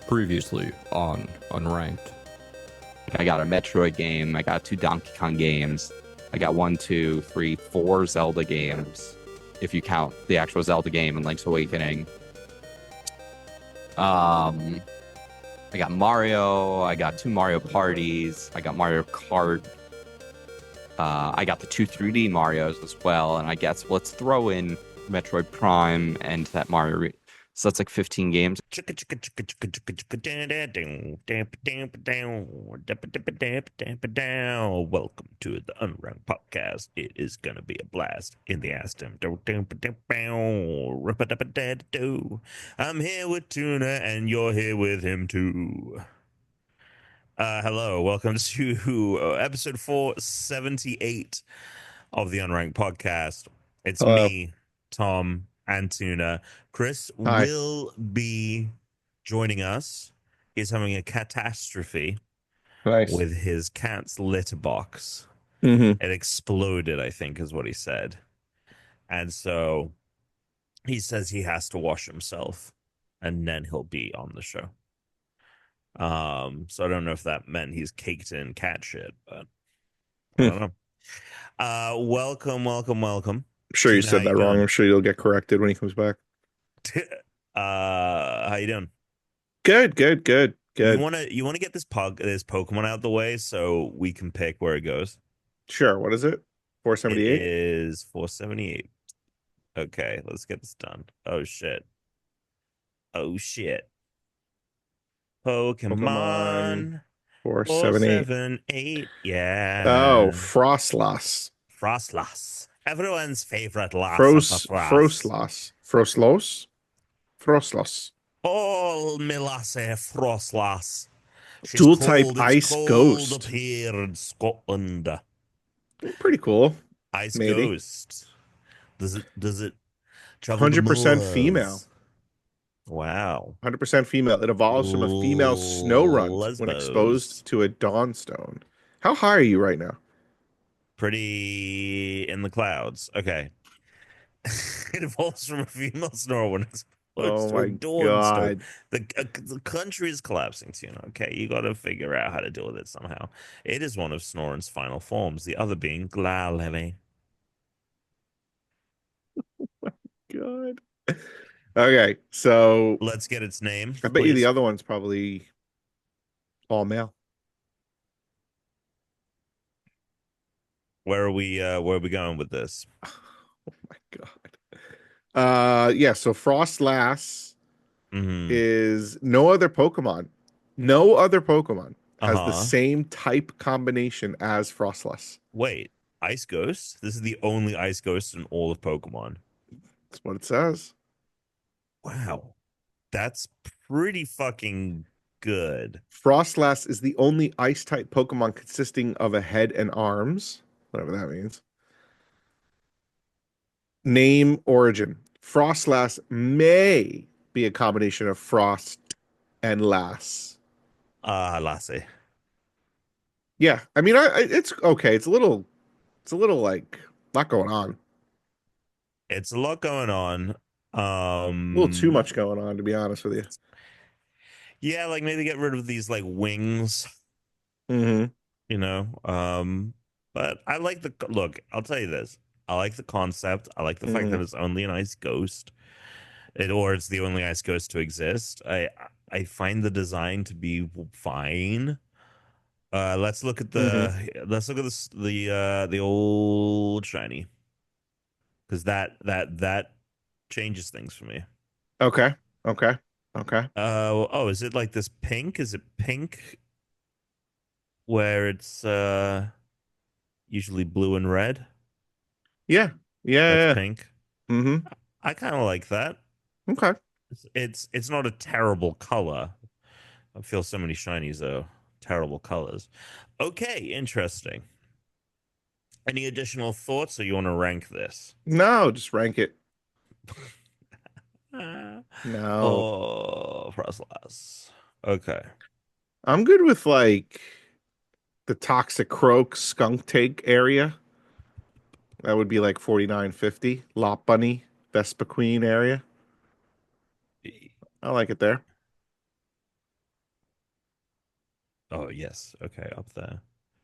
Previously on Unranked. I got a Metroid game. I got 2 Donkey Kong games. I got 4 Zelda games, if you count the actual Zelda game and Link's Awakening. I got Mario. I got 2 Mario parties. I got Mario Kart. I got the 2 3D Marios as well. And I guess let's throw in Metroid Prime and that Mario. So that's like 15 games. Welcome to the Unranked podcast. It is gonna be a blast in the ass. I'm here with Tuna, and you're here with him too. Hello, welcome to episode 478 of the Unranked podcast. It's Hello. me, Tom, and Tuna. Chris Hi. will be joining us. He's having a catastrophe Nice. with his cat's litter box. Mm-hmm. It exploded, I think, is what he said. And so he says he has to wash himself, and then he'll be on the show. So I don't know if that meant he's caked in cat shit, but I don't know. Welcome. I'm sure you Tina, said how that you wrong. doing? I'm sure you'll get corrected when he comes back. How you doing? Good. You wanna get this Pokemon out of the way so we can pick where it goes. Sure. What is it? It 478? is 478. Okay, let's get this done. Oh shit. Pokemon 478. 478. Yeah. Oh, Froslass. Froslass. Everyone's favorite lass. Froslass. Froslos. Oh, Milasse Froslass. She's Dual cold. type It's Ice cold Ghost. up here in Scotland. Pretty cool. Ice Maybe. Ghost. Does it travel 100% the female. moors? Wow. 100% female. It evolves from a female snow runt when Lesbos. exposed to a Dawnstone. How high are you right now? Pretty in the clouds. Okay. It evolves from a female snore when it's close Oh to a my Dawnstone. God. The country is collapsing, Tuna. Okay, you got to figure out how to deal with it somehow. It is one of Snorin's final forms, the other being Glalie. God. Okay, so Let's get its name, I bet you the please. other one's probably all male. Where are we going with this? Oh my God. Yeah, so Froslass Mm-hmm. is no other Pokemon. No other Pokemon has the Uh-huh. same type combination as Froslass. Wait, Ice Ghost? This is the only Ice Ghost in all of Pokemon. That's what it says. Wow. That's pretty fucking good. Froslass is the only ice type Pokemon consisting of a head and arms, whatever that means. Name origin. Froslass may be a combination of frost and lass. Lassie. Yeah, I mean, it's okay. It's a little like not going on. It's a lot going on. A little too much going on, to be honest with you. Yeah, like maybe get rid of these like wings, Mm-hmm. you know. But I like the look, I'll tell you this. I like the concept. I like the fact that it's only an ice ghost. Or it's the only ice ghost to exist. I find the design to be fine. Let's look at the old shiny. Because that changes things for me. Okay. Oh, is it like this pink? Is it pink where it's usually blue and red? Yeah. That's pink. Mm-hmm. I kind of like that. Okay. It's not a terrible color. I feel so many shinies though. Terrible colors. Okay, interesting. Any additional thoughts, or you want to rank this? No, just rank it. No. No. Oh, Froslass. Okay. I'm good with like the Toxic Croak Skunk Tank area. That would be like 49.50. Lop Bunny, Vespa Queen area. I like it there. Oh yes. Okay, up there.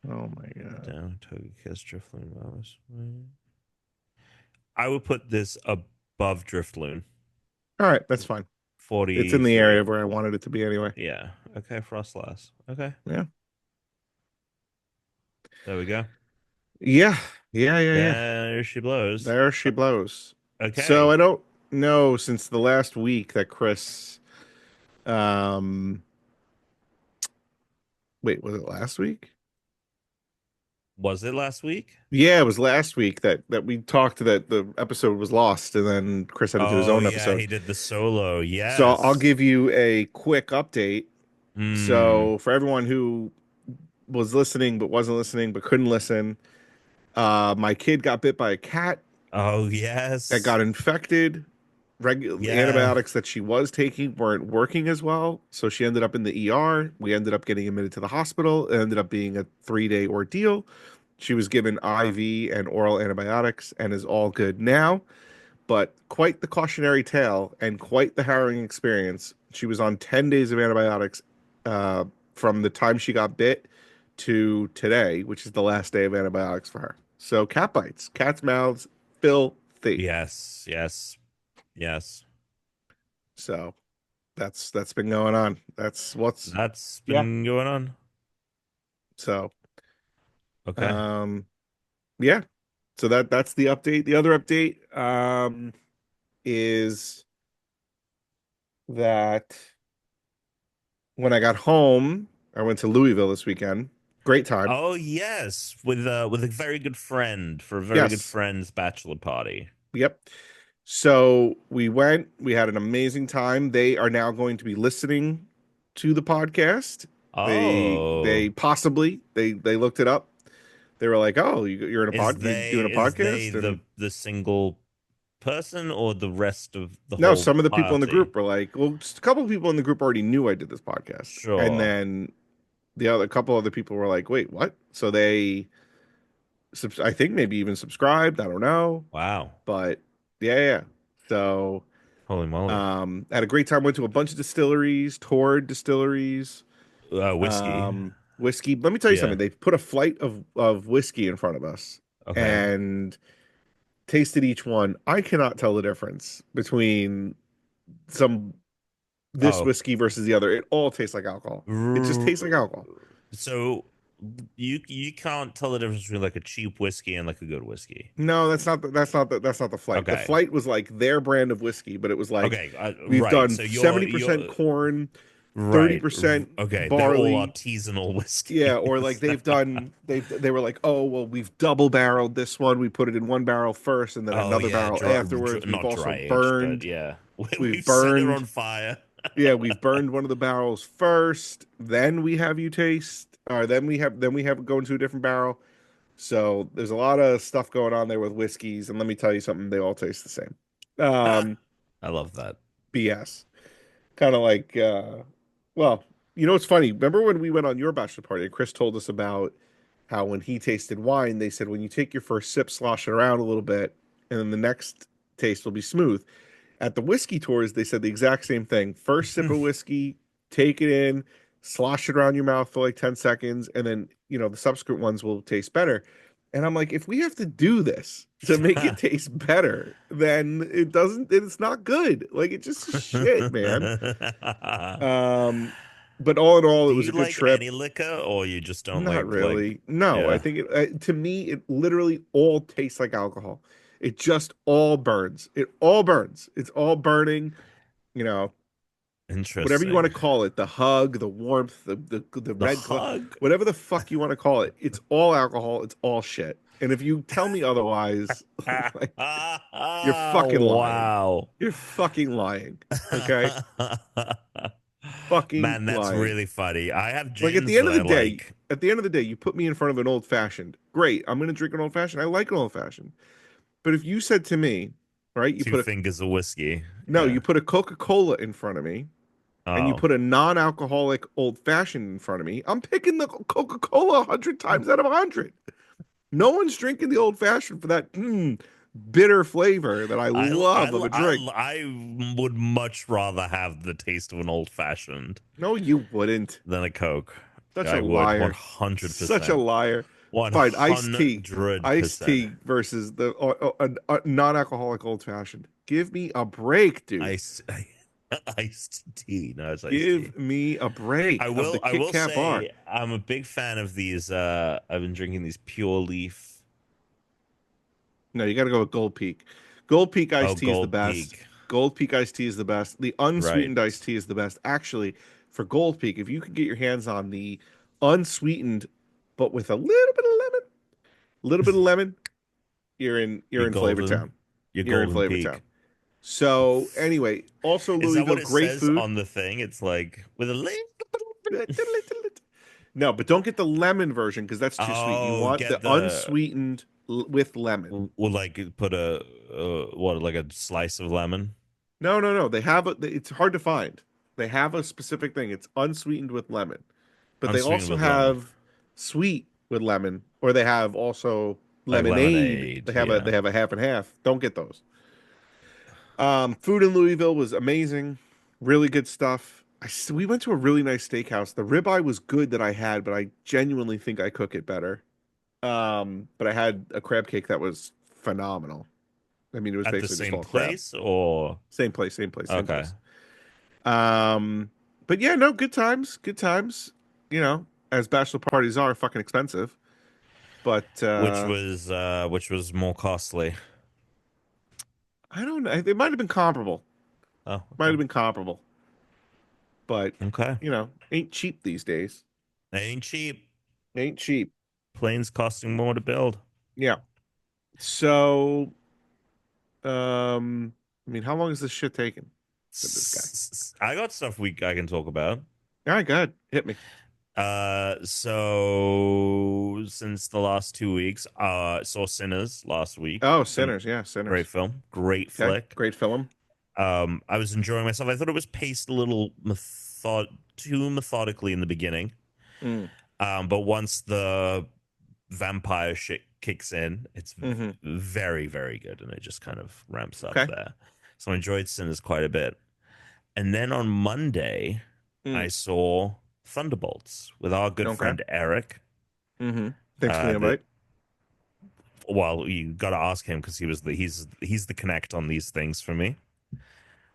Oh my god. Down, Toga Kiss, Driftloon, Mouse. I would put this above Driftloon. All right, that's fine. It's in the 43. area where I wanted it to be anyway. Yeah. Okay, Froslass. Okay. Yeah. There we go. Yeah. Yeah. There she blows. There she blows. So Okay. I don't know since the last week that Chris um wait, was it last week? Was it last week? Yeah, it was last week that we talked that the episode was lost and then Chris had to do his Oh own yeah, episode. he did the solo. So I'll Yes. give you a quick update. Mm. So for everyone who was listening but wasn't listening but couldn't listen, my kid got bit by a cat Oh that yes. got infected. Regular Yeah. antibiotics that she was taking weren't working as well, so she ended up in the ER. We ended up getting admitted to the hospital. It ended up being a 3-day ordeal. She was given IV and oral antibiotics and is all good now, but quite the cautionary tale and quite the harrowing experience. She was on 10 days of antibiotics uh, from the time she got bit to today, which is the last day of antibiotics for her. So cat bites, cats' mouths, filthy. Yes. Yes. Yes. So that's been going on. That's what's That's yeah. been going on. So Okay. um yeah. So that's the update. The other update is that when I got home, I went to Louisville this weekend. Great time. Oh yes, with a very good friend for a very good Yes. friend's bachelor party. Yep. So we went, we had an amazing time. They are now going to be listening to the podcast. They Oh, possibly they looked it up. They were like, "Oh, you're in a you're doing a is they podcast?" And the single person or the rest of the no, whole some of the people in the party? group were like, well, just a couple of people in the group already knew I did this podcast. And Sure. then the other couple other people were like, wait, what? So they, I think maybe even subscribed. I don't know. Wow. But yeah. So Holy moly. had a great time. Went to a bunch of distilleries, toured distilleries, Whiskey. whiskey. Let me tell you Yeah. something. They put a flight of whiskey in front of us Okay. and tasted each one. I cannot tell the difference between some this Oh. whiskey versus the other. It all tastes like alcohol. It just tastes like alcohol. So you can't tell the difference between like a cheap whiskey and like a good whiskey. No, that's not the flight. The Okay. flight was like their brand of whiskey, but it was like Okay. we've Right. done So 70% corn, right. 30% Okay. They're all barley. artisanal whiskey. Yeah, or like they were like, oh well, we've double barreled this one. We put it in one barrel first, and then Oh another yeah, barrel afterwards. We've not also dry aged, but burned. yeah, We've we've set it on burned. fire. Yeah, we've burned one of the barrels first. Then we have you taste, or then we have it go into a different barrel. So there's a lot of stuff going on there with whiskeys, and let me tell you something, they all taste the same. Um, I love that. BS. Kind of like well, you know what's funny? Remember when we went on your bachelor party and Chris told us about how when he tasted wine, they said when you take your first sip, slosh it around a little bit, and then the next taste will be smooth. At the whiskey tours, they said the exact same thing. First sip of whiskey, take it in, slosh it around your mouth for like 10 seconds, and then, the subsequent ones will taste better. And I'm like, if we have to do this to make it taste better, then it's not good. Like, it's just shit, man. But all in all, Do it was you a good like trip. any liquor, or you just don't Not like? really. No, I Yeah, think to me, it literally all tastes like alcohol. It just all burns. It all burns. It's all burning, you know, whatever you want interesting. to call it, the hug, the warmth, the The red glove, hug. whatever the fuck you want to call it. It's all alcohol. It's all shit. And if you tell me otherwise, like you're fucking lying. Wow. You're fucking lying. Okay? Fucking Man, that's lying. really funny. I have Like gins that I like. at the end of the day, you put me in front of an old fashioned. Great. I'm gonna drink an old fashioned. I like an old fashioned. But if you said to me, right, Two fingers of whiskey. you Yeah. put a Coca-Cola in front of me and you Oh. put a non-alcoholic old fashioned in front of me, I'm picking the Coca-Cola 100 times out of 100. No one's drinking the old fashioned for that bitter flavor that I love of a drink. I would much rather have the taste of an old fashioned No, you wouldn't. than a Coke. Such I a would liar. 100%. Such a liar. Fine, iced tea. 100%. Versus the a non-alcoholic old fashioned. Give me a break, dude. Iced tea. No, it's iced tea. Give me a break of the I Kit will Kat bar. say I'm a big fan of these. I've been drinking these Pure Leaf. No, you got to go with Gold Peak. Gold Peak iced tea is the Gold best. Peak. Gold Peak iced tea is the best. The Right. unsweetened iced tea is the best. Actually, for Gold Peak, if you could get your hands on the unsweetened, but with a little bit of lemon, you're in You're Flavor golden. Town. You're You're in Golden Flavor Peak. Town. So anyway, also Is that Louisville, what it great says food. on the thing? It's like with a link. No, but don't get the lemon version because that's too sweet. You want get the unsweetened with lemon. We'll like put a what, like a slice of lemon. No. They have it's hard to find. They have a specific thing. It's unsweetened with lemon, but they Unsweetened also with lemon. have sweet with lemon, or they have also Like lemonade. They yeah. have a half and half. Don't get those. Food in Louisville was amazing, really good stuff. We went to a really nice steakhouse. The ribeye was good that I had, but I genuinely think I cook it better. But I had a crab cake that was phenomenal. I mean, it was At the basically just same all crab. place or Same place, same place. okay. But yeah, no, good times, good times. You know, as bachelor parties are, fucking expensive. But which was more costly. I don't know. It might have been comparable. Oh, Might have been comparable. But okay. you know, ain't cheap these days. They ain't cheap. Ain't cheap. Planes costing more to build. Yeah. So, I mean, how long is this shit taking with this I got stuff I can talk about. guy? All right, go ahead. Hit me. So since the last 2 weeks, saw Sinners last week. Oh, Sinners. Yeah, Sinners. Great film. Great Okay, flick. great film. I was enjoying myself. I thought it was paced a little too methodically in the beginning. Mm. But once the vampire shit kicks in, it's very, very good, and it just kind of ramps up there. So I enjoyed Sinners quite a bit. And then on Monday, I saw Thunderbolts with our good friend Eric. Thanks for the invite. Well, you got to ask him because he's the connect on these things for me.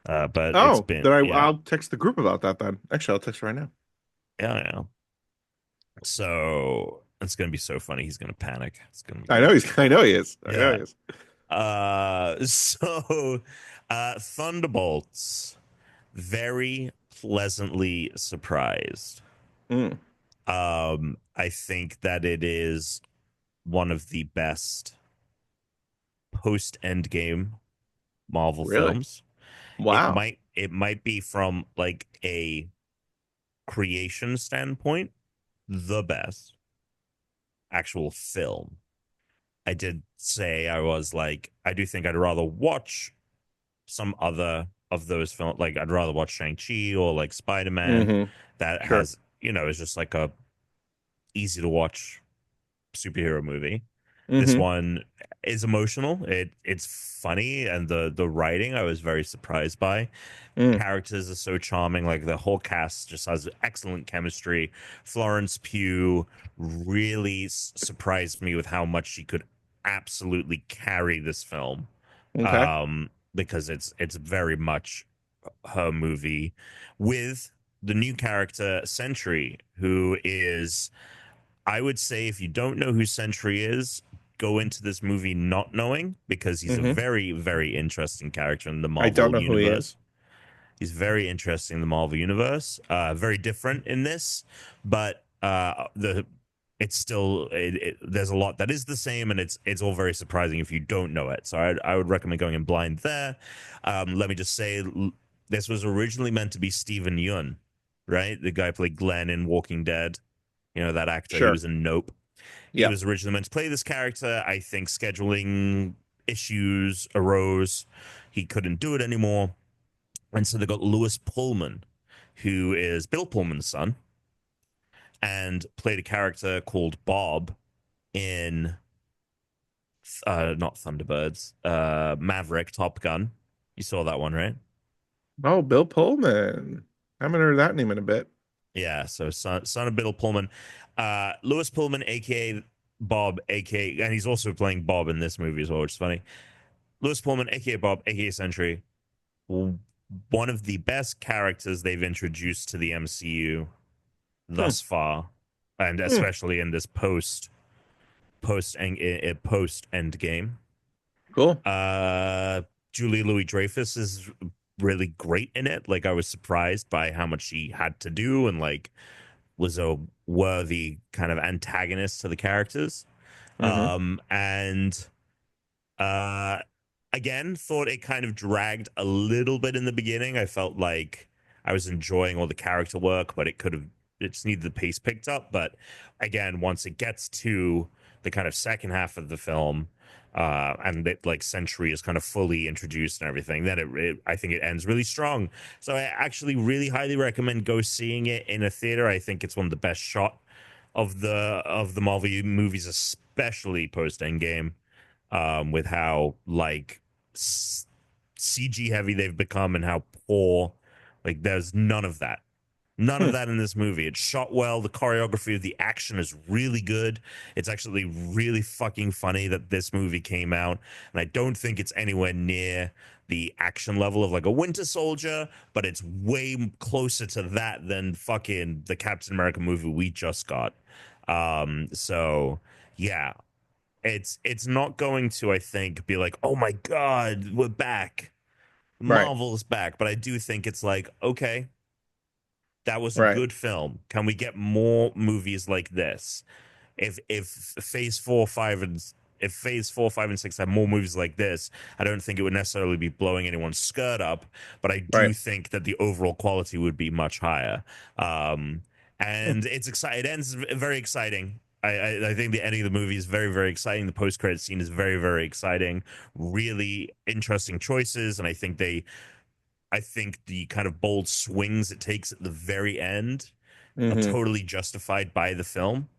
But it's been. I'll text the group about that then. Actually, I'll text right now. Yeah. So it's gonna be so funny. He's gonna panic. It's gonna. I know he is. I know he is. So Thunderbolts, very pleasantly surprised. I think that it is one of the best post-Endgame Marvel films. Wow. It might be from like a creation standpoint the best actual film. I did say I was like, I do think I'd rather watch some other of those films. Like I'd rather watch Shang-Chi or like Spider-Man that has, is just like a easy to watch superhero movie. This one is emotional. It's funny, and the writing I was very surprised by. Characters are so charming. Like the whole cast just has excellent chemistry. Florence Pugh really surprised me with how much she could absolutely carry this film. Because it's very much her movie with the new character Sentry, who is, I would say, if you don't know who Sentry is, go into this movie not knowing, because he's a very, very interesting character in the Marvel universe. I don't know who he is. He's very interesting in the Marvel universe. Very different in this, but it's still there's a lot that is the same, and it's all very surprising if you don't know it. So I would recommend going in blind there. Let me just say, this was originally meant to be Steven Yeun, right? The guy who played Glenn in Walking Dead. You know, that actor who was in Nope. He was originally meant to play this character. I think scheduling issues arose. He couldn't do it anymore. And so they got Lewis Pullman, who is Bill Pullman's son, and played a character called Bob in not Thunderbirds, Maverick, Top Gun. You saw that one, right? Oh, Bill Pullman. I haven't heard that name in a bit. Yeah, so son of Bill Pullman, Lewis Pullman, aka Bob, aka, and he's also playing Bob in this movie as well, which is funny. Lewis Pullman, aka Bob, aka Sentry, one of the best characters they've introduced to the MCU Hmm. thus far, and Hmm. especially in this post end game. Cool. Julie Louis Dreyfus is really great in it. Like, I was surprised by how much she had to do, and like was a worthy kind of antagonist to the characters. Mm-hmm. And uh again, thought it kind of dragged a little bit in the beginning. I felt like I was enjoying all the character work, but it just needed the pace picked up. But again, once it gets to the kind of second half of the film, and it, like, Century is kind of fully introduced and everything, then I think it ends really strong. So I actually really highly recommend go seeing it in a theater. I think it's one of the best shot of the Marvel movies, especially post Endgame, with how like CG heavy they've become and how poor. Like, there's none of that. None of Hmm. that in this movie. It's shot well. The choreography of the action is really good. It's actually really fucking funny that this movie came out. And I don't think it's anywhere near the action level of like a Winter Soldier, but it's way closer to that than fucking the Captain America movie we just got. So yeah, it's not going to, I think, be like, oh my God, we're back. Right. Marvel's back. But I do think it's like, okay, that was a Right. good film. Can we get more movies like this? If phase 4, 5, and if phase 4, 5, and 6 had more movies like this, I don't think it would necessarily be blowing anyone's skirt up, but I Right. do think that the overall quality would be much higher. Hmm. And it's exciting. It ends very exciting. I think the ending of the movie is very, very exciting. The post credit scene is very, very exciting. Really interesting choices, and I think the kind of bold swings it takes at the very end are Mm-hmm. totally justified by the film.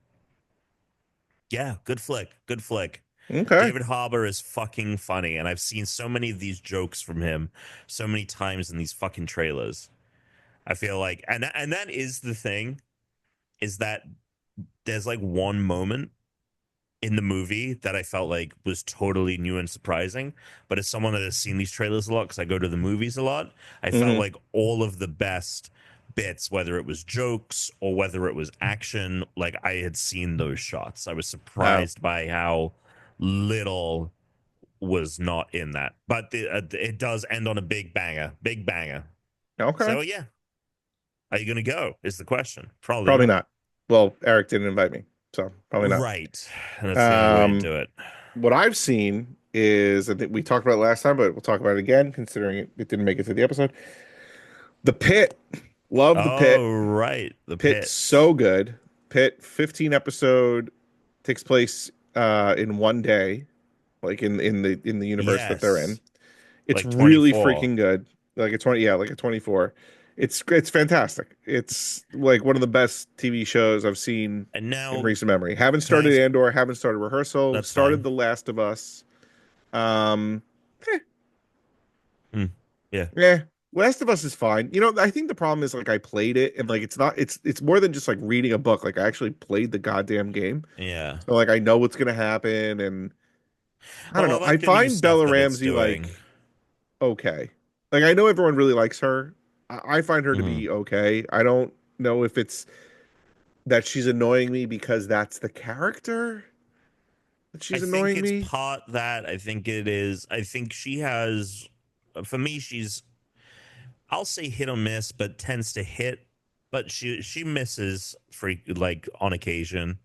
Yeah, good flick. Good flick. Okay. David Harbour is fucking funny, and I've seen so many of these jokes from him so many times in these fucking trailers. I feel like, and that is the thing, is that there's like one moment in the movie that I felt like was totally new and surprising. But as someone that has seen these trailers a lot, because I go to the movies a lot, I felt Mm-hmm. like all of the best bits, whether it was jokes or whether it was action, like I had seen those shots. I was Wow. surprised by how little was not in that. But it does end on a big banger, big banger. Okay. So yeah, are you gonna go? Is the question. Probably Probably not. not. Well, Eric didn't invite me, so probably not. Right, and that's the only way to Um, do it. what I've seen is, I think we talked about it last time, but we'll talk about it again, considering it didn't make it to the episode. The Pit. Love the Pit. Oh, right, the Pit pit. so good. Pit 15 episode, takes place in one day, like in the universe that they're in. Yes, It's like really 24. freaking good. Like a 20, yeah, like a 24. It's fantastic. It's like one of the best TV shows I've seen And in now, recent memory. Haven't can I started Andor, haven't started Rehearsal, that's started fine. The Last of Us. Um, Hmm. Yeah, yeah, Last of Us is fine. I think the problem is like I played it and like it's more than just like reading a book. Like I actually played the goddamn game. yeah. So like I know what's gonna happen and I don't Well, I know. I like the new find stuff Bella that it's Ramsey doing. like okay. Like I know everyone really likes her. I find her to Mhm. be okay. I don't know if it's that she's annoying me because that's the character that I she's think annoying it's me. part that. I think it is. I think she has, for me, I'll say hit or miss, but tends to hit. But she misses like on occasion.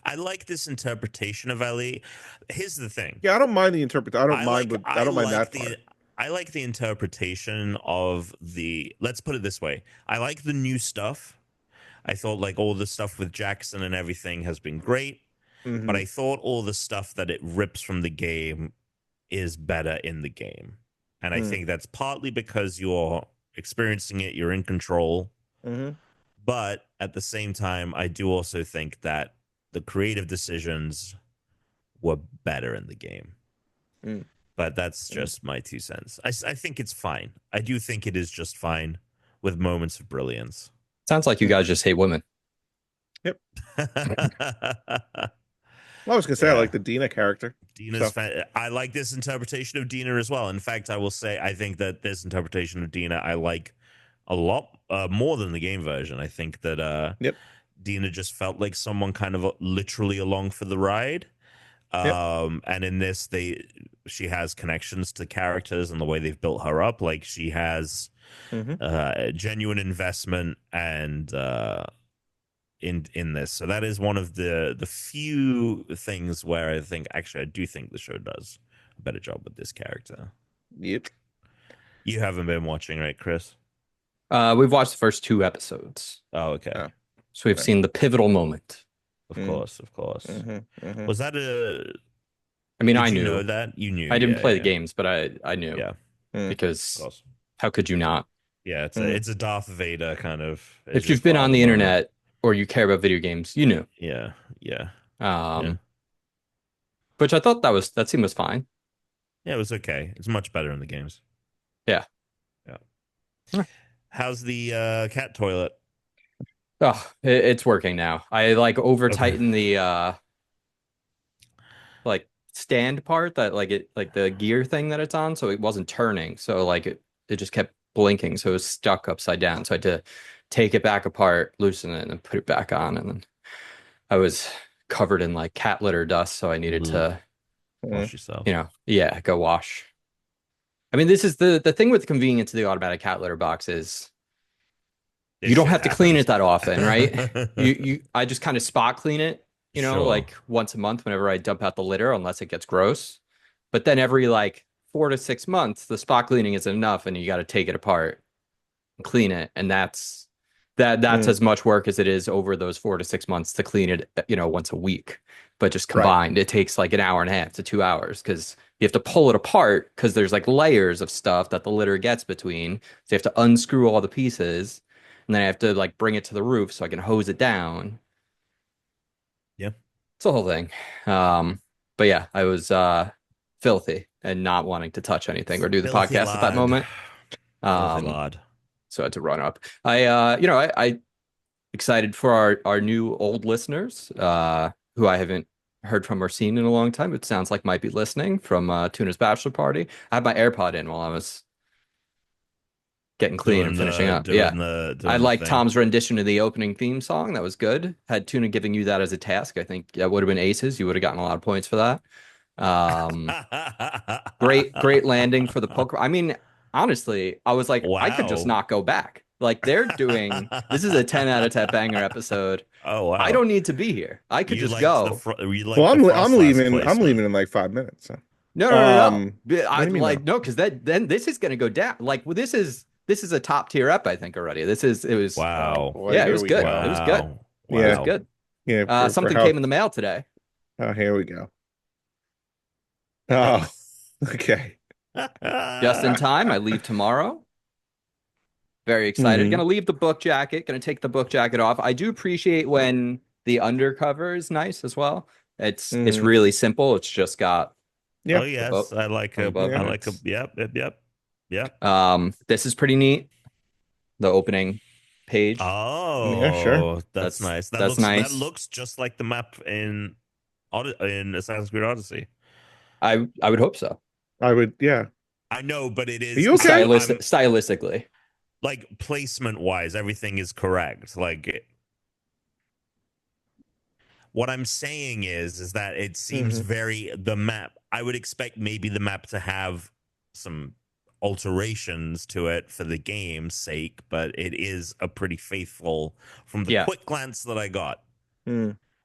I like this interpretation of Ellie. Here's the thing. Yeah, I don't mind the interpret. I don't I mind like what I I don't mind like that the part. I like the interpretation of the, let's put it this way. I like the new stuff. I thought like all the stuff with Jackson and everything has been great, but Hmm. I thought all the stuff that it rips from the game is better in the game. And I think that's partly because you're experiencing it, you're in control, Mm-hmm. but at the same time I do also think that the creative decisions were better in the game. Mm-hmm. But that's just my 2 cents. I think it's fine. I do think it is just fine with moments of brilliance. Sounds like you guys just hate women. Yep. Well, I was gonna say I Yeah. like the Dina character. Dina's So- I like this interpretation of Dina as well. In fact, I will say I think that this interpretation of Dina I like a lot more than the game version. I think that Yep. Dina just felt like someone kind of literally along for the ride. Yep. And in this she has connections to characters and the way they've built her up. Like she has genuine investment and in this. So that is one of the few things where I think actually I do think the show does a better job with this character. Yep. You haven't been watching, right, Chris? We've watched the first 2 episodes, Oh, okay. Oh. so we've seen the pivotal moment. Of course. Mm-hmm. Was that I mean, did I you knew. know that? You knew. I didn't Yeah, play the yeah. games, but I knew. Yeah, of Because course. how could you not? Yeah, Mm. it's a Darth Vader kind of. If you've been on the internet or you care about video games, you knew. Yeah. Yeah. Which I thought that scene was fine. Yeah, it was okay. It's much better in the games. Yeah. How's the cat toilet? Oh, it's working now. I like over tightened the like stand part that like the gear thing that it's on, so it wasn't turning. So like it just kept blinking, so it was stuck upside down. So I had to take it back apart, loosen it, and then put it back on. And then I was covered in like cat litter dust, so I needed to, Wash yourself. go wash. I mean, this is the thing with the convenience of the automatic cat litter box is you don't have to clean it that often, right? I just kind of spot clean it, Sure. like once a month whenever I dump out the litter, unless it gets gross. But then every like 4 to 6 months, the spot cleaning isn't enough, and you got to take it apart and clean it, and that's as much work as it is over those 4 to 6 months to clean it, once a week. But just combined, it takes like an hour and a half to 2 hours because you have to pull it apart because there's like layers of stuff that the litter gets between. So you have to unscrew all the pieces, and then I have to like bring it to the roof so I can hose it down. Yeah. It's a whole thing. But yeah, I was filthy and not wanting to touch anything or do the Filthy podcast at that lad. moment. Filthy lad. So I had to run up. I excited for our new old listeners who I haven't heard from or seen in a long time. It sounds like might be listening from Tuna's bachelor party. I had my AirPod in while I was getting clean and finishing up. I like Tom's rendition of the opening theme song. That was good. Had Tuna giving you that as a task. I think that would have been aces. You would have gotten a lot of points for that. Great landing for the poker. I mean, honestly, I was like, I could just Wow. not go back. Like they're doing this is a 10 out of 10 banger episode. Oh wow. I don't need to be here. I could You just liked go. Well, I'm leaving. I'm leaving in like 5 minutes. So. No. what do I you mean, like no, because then this is gonna go down. Like well, this is a top tier up, I think already. It was Wow. Boy, yeah, it here was we good. go. It was good. Wow. It was good. Yeah. Something came in the mail today. Oh, here we go. Oh, okay. Just in time. I leave tomorrow. Very excited. Mhm. Gonna leave the book jacket. Gonna take the book jacket off. I do appreciate when the undercover is nice as well. It's really simple. It's just got Yeah. Oh yes, I like a. above I like a. minutes. Yep. This is pretty neat. The opening page. Oh, Yeah, sure. That's nice. That's nice. That looks just like the map in Assassin's Creed Odyssey. I would hope so. I would. Yeah. I know, but it is Are you okay? Stylistically. like placement wise, everything is correct. Like what I'm saying is that it seems very the map. I would expect maybe the map to have some alterations to it for the game's sake, but it is a pretty faithful from the quick glance that I got.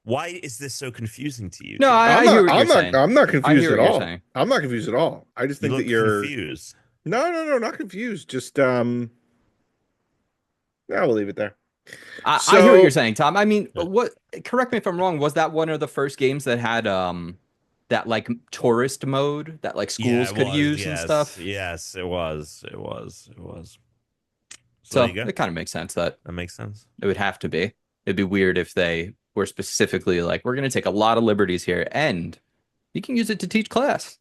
Why is this so confusing to you? No, I hear what you're saying. I'm not confused at all. Saying. I'm not confused at all. I just think that you're confused. No, not confused. Just yeah, we'll leave it there. I hear what you're saying, Tom. I mean, what? Correct me if I'm wrong. Was that one of the first games that had that like tourist mode that like schools could use and stuff? Yes, it was. So there you go. it kind of makes sense that makes sense. It would have to be. It'd be weird if they were specifically like, we're going to take a lot of liberties here, and you can use it to teach class.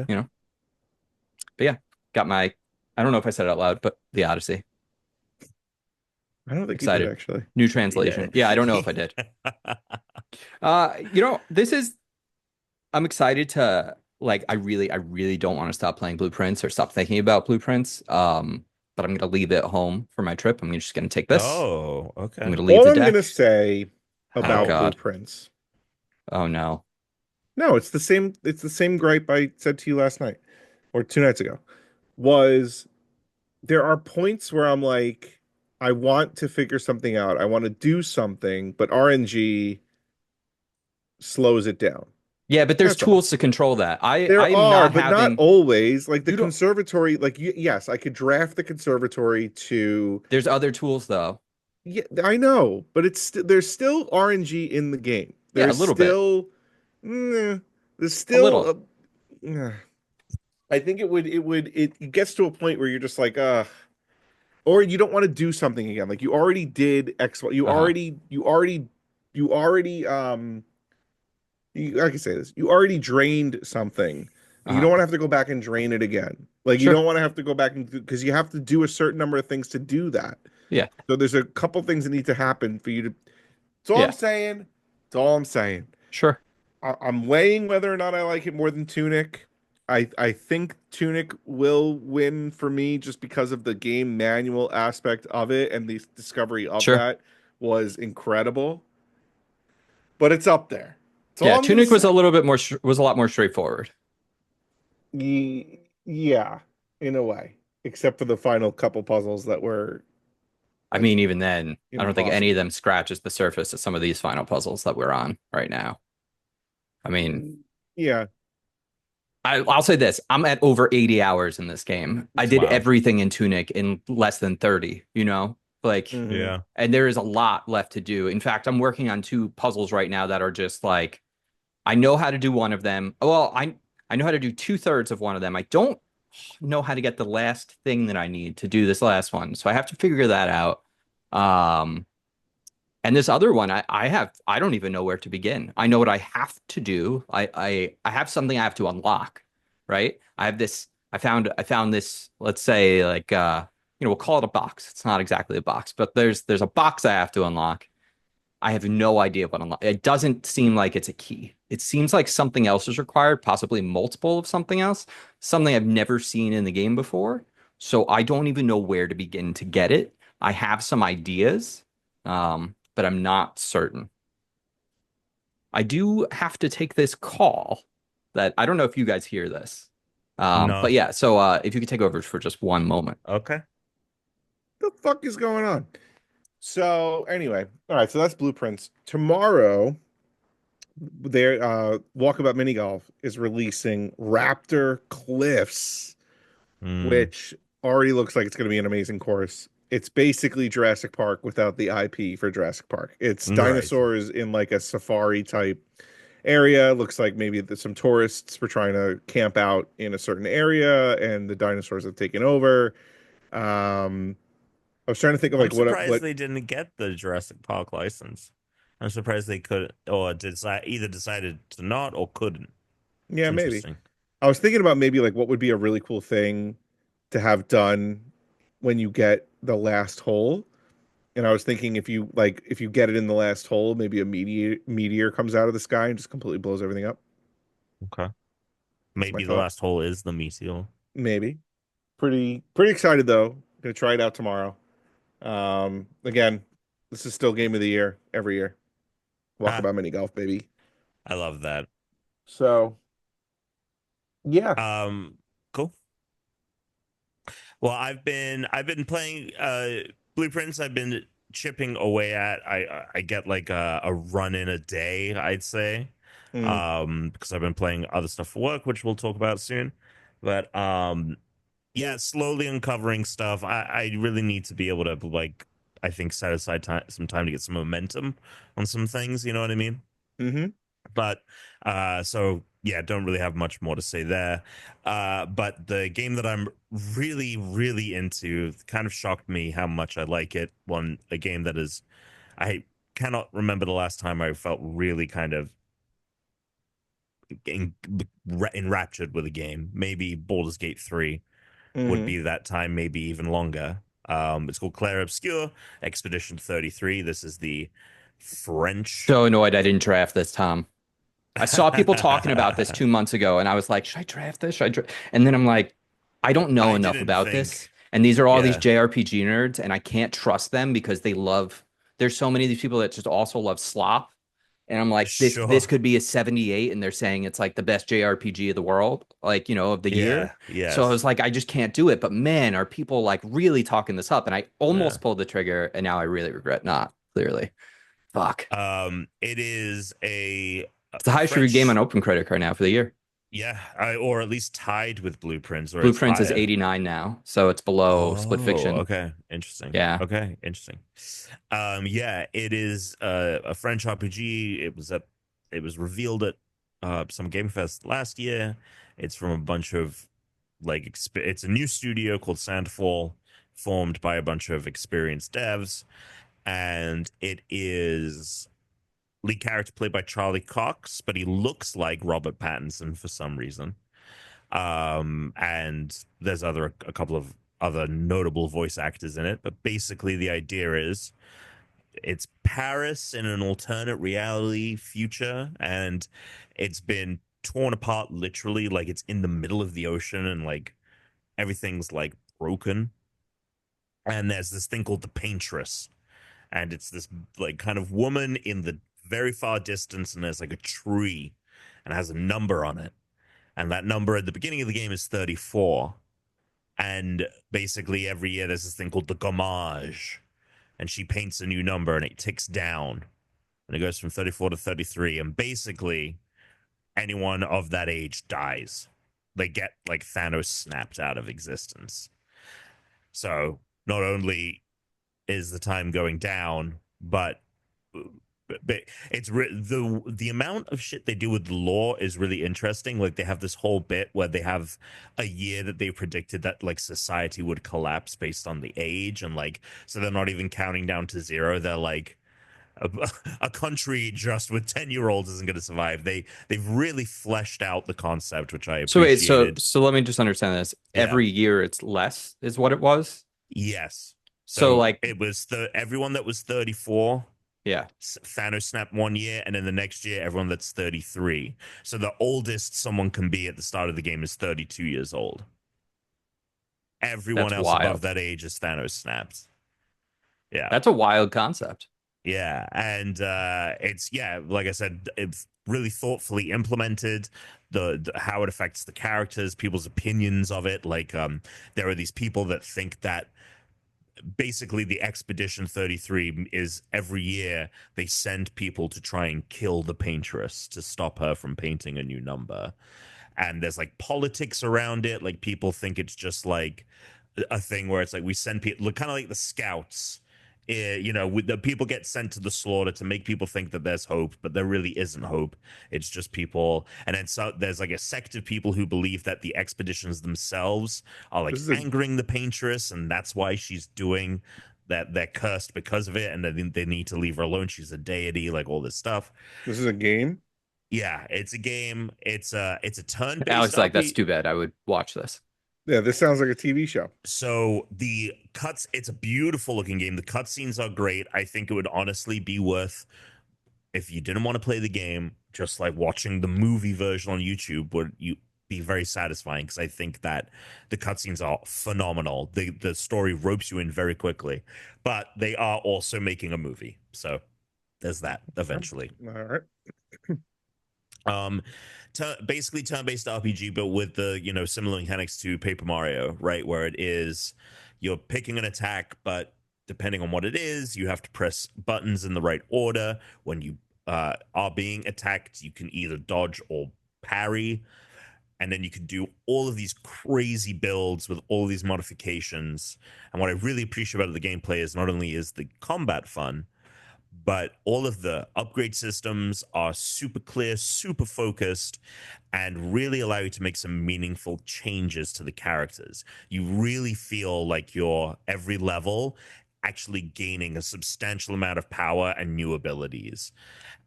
Yeah. But yeah, got my. I don't know if I said it out loud, but the Odyssey. I don't think you Excited. did actually. New translation. Yeah, I don't know if I did. I'm excited to like I really don't want to stop playing Blueprints or stop thinking about Blueprints. But I'm gonna leave it home for my trip. I'm just gonna take this. Oh, I'm okay. gonna leave All the I'm deck. gonna say Oh about God. Blueprints. Oh no. No, it's the same. It's the same gripe I said to you last night or 2 nights ago. Was there are points where I'm like, I want to figure something out. I want to do something, but RNG slows it down. Yeah, but there's That's all. tools to control that. There I'm are, not but not having always. Like the you don't conservatory, like yes, I could draft the conservatory to. there's other tools though. Yeah, I know, but there's still RNG in the game. Yeah, a There's little bit. still, mm, there's A little. still. I think it gets to a point where you're just like, or you don't want to do something again. Like you already did X, you Uh-huh. already, I can say this. You already drained something. You don't Uh-huh. want to have to go back and drain it again. Like you Sure. don't want to have to go back and because you have to do a certain number of things to do that. Yeah. So there's a couple things that need to happen for you to. That's all Yeah. I'm saying. That's all I'm saying. Sure. I'm weighing whether or not I like it more than Tunic. I think Tunic will win for me just because of the game manual aspect of it and the discovery of Sure. that was incredible. But it's up there. That's all Yeah, I'm gonna Tunic was a say. little bit more was a lot more straightforward. Yeah, in a way, except for the final couple puzzles that were I like mean, even then, I don't think any of impossible. them scratches the surface of some of these final puzzles that we're on right now. I mean, Yeah, I'll say this. I'm at over 80 hours in this game. I did Wow. everything in Tunic in less than 30, you know? Like, mhm. Yeah. and there is a lot left to do. In fact, I'm working on 2 puzzles right now that are just like, I know how to do one of them. Well, I know how to do 2/3 of one of them. I don't know how to get the last thing that I need to do this last one. So I have to figure that out. Um, and this other one, I don't even know where to begin. I know what I have to do. I have something I have to unlock, right? I have this, I found this, let's say like we'll call it a box. It's not exactly a box, but there's a box I have to unlock. I have no idea what unlock. It doesn't seem like it's a key. It seems like something else is required, possibly multiple of something else, something I've never seen in the game before. So I don't even know where to begin to get it. I have some ideas, but I'm not certain. I do have to take this call that I don't know if you guys hear this. No. But yeah, so if you could take over for just one moment. Okay. The fuck is going on? So anyway, all right. So that's Blueprints. Tomorrow, their Walkabout Mini Golf is releasing Raptor Cliffs, which already looks like it's going to be an amazing course. It's basically Jurassic Park without the IP for Jurassic Park. It's Right. dinosaurs in like a safari type area. Looks like maybe some tourists were trying to camp out in a certain area, and the dinosaurs have taken over. I was trying to think of I'm like surprised they didn't get the Jurassic Park license. I'm surprised they could or either decided to not or couldn't. yeah, maybe. Interesting. I was thinking about maybe like what would be a really cool thing to have done when you get the last hole. And I was thinking if you get it in the last hole, maybe a meteor comes out of the sky and just completely blows everything up. Okay. That's my Maybe the thought. last hole is the meteor. Maybe. Pretty excited though. Gonna try it out tomorrow. Again, this is still game of the year every year. Walkabout Mini Golf, baby. I love that. So yeah. Cool. Well, I've been playing Blueprints. I've been chipping away at. I get like a run in a day, I'd say. Because I've been playing other stuff for work, which we'll talk about soon. But yeah, slowly uncovering stuff. I really need to be able to like, I think, set aside some time to get some momentum on some things. You know what I mean? Mm-hmm. But so yeah, don't really have much more to say there. But the game that I'm really, really into kind of shocked me how much I like it. A game that is, I cannot remember the last time I felt really kind of enraptured with a game. Maybe Baldur's Gate 3 would be that time, maybe even longer. It's called Clair Obscur Expedition 33. This is the French. So annoyed I didn't draft this, Tom. I saw people talking about this 2 months ago, and I was like, should I draft this? And then I'm like, I don't know I enough didn't about think- this. And these are all these Yeah. JRPG nerds, and I can't trust them because there's so many of these people that just also love slop. And I'm like, this Sure. could be a 78, and they're saying it's like the best JRPG of the world, like, of the year. Yeah. So I was like, I just can't do it. But man, are people like really talking this up? And I almost pulled the trigger, and now I really regret not, clearly. Fuck. It is It's the highest reviewed game on Open Critic right now for the year. Yeah, or at least tied with Blueprints. Or Blueprints is higher. 89 now, so it's below Split Fiction. Okay, interesting. Yeah. Okay, interesting. Yeah, it is a French RPG. It was revealed at some Game Fest last year. It's from a bunch of it's a new studio called Sandfall, formed by a bunch of experienced devs, and it is lead character played by Charlie Cox, but he looks like Robert Pattinson for some reason. And there's a couple of other notable voice actors in it, but basically the idea is it's Paris in an alternate reality future, and it's been torn apart literally, like it's in the middle of the ocean and like everything's like broken. And there's this thing called the Paintress, and it's this like kind of woman in the very far distance, and there's like a tree and it has a number on it, and that number at the beginning of the game is 34. And basically every year there's this thing called the gommage, and she paints a new number and it ticks down and it goes from 34 to 33, and basically anyone of that age dies. They get like Thanos snapped out of existence. So not only is the time going down, but it's the amount of shit they do with the lore is really interesting. Like they have this whole bit where they have a year that they predicted that like society would collapse based on the age, and like so they're not even counting down to zero. They're like a country just with 10-year-olds isn't going to survive. They've really fleshed out the concept, which I appreciated. So wait, so let me just understand this. Yeah. Every year it's less is what it was. Yes. So like it was everyone that was 34. Yeah. Thanos snapped 1 year, and then the next year, everyone that's 33. So the oldest someone can be at the start of the game is 32 years old. Everyone That's else wild. above that age is Thanos snapped. Yeah. That's a wild concept. Yeah. And it's, like I said, it's really thoughtfully implemented. The how it affects the characters, people's opinions of it. Like there are these people that think that basically the Expedition 33 is every year they send people to try and kill the paintress to stop her from painting a new number. And there's like politics around it. Like people think it's just like a thing where it's like we send people, kind of like the scouts. With the people get sent to the slaughter to make people think that there's hope, but there really isn't hope. It's just people. And then so there's like a sect of people who believe that the expeditions themselves are like angering the paintress, and that's why she's doing that. They're cursed because of it, and they need to leave her alone. She's a deity, like all this stuff. This is a game? Yeah, it's a game. It's a turn-based Alex, like, that's RPG. too bad. I would watch this. Yeah, this sounds like a TV show. So it's a beautiful looking game. The cutscenes are great. I think it would honestly be worth, if you didn't want to play the game, just like watching the movie version on YouTube would be very satisfying, because I think that the cutscenes are phenomenal. The story ropes you in very quickly, but they are also making a movie. So there's that eventually. All right. Basically turn-based RPG, but with the similar mechanics to Paper Mario, right? Where it is you're picking an attack, but depending on what it is, you have to press buttons in the right order. When you are being attacked, you can either dodge or parry, and then you can do all of these crazy builds with all these modifications. And what I really appreciate about the gameplay is not only is the combat fun, but all of the upgrade systems are super clear, super focused, and really allow you to make some meaningful changes to the characters. You really feel like you're every level actually gaining a substantial amount of power and new abilities.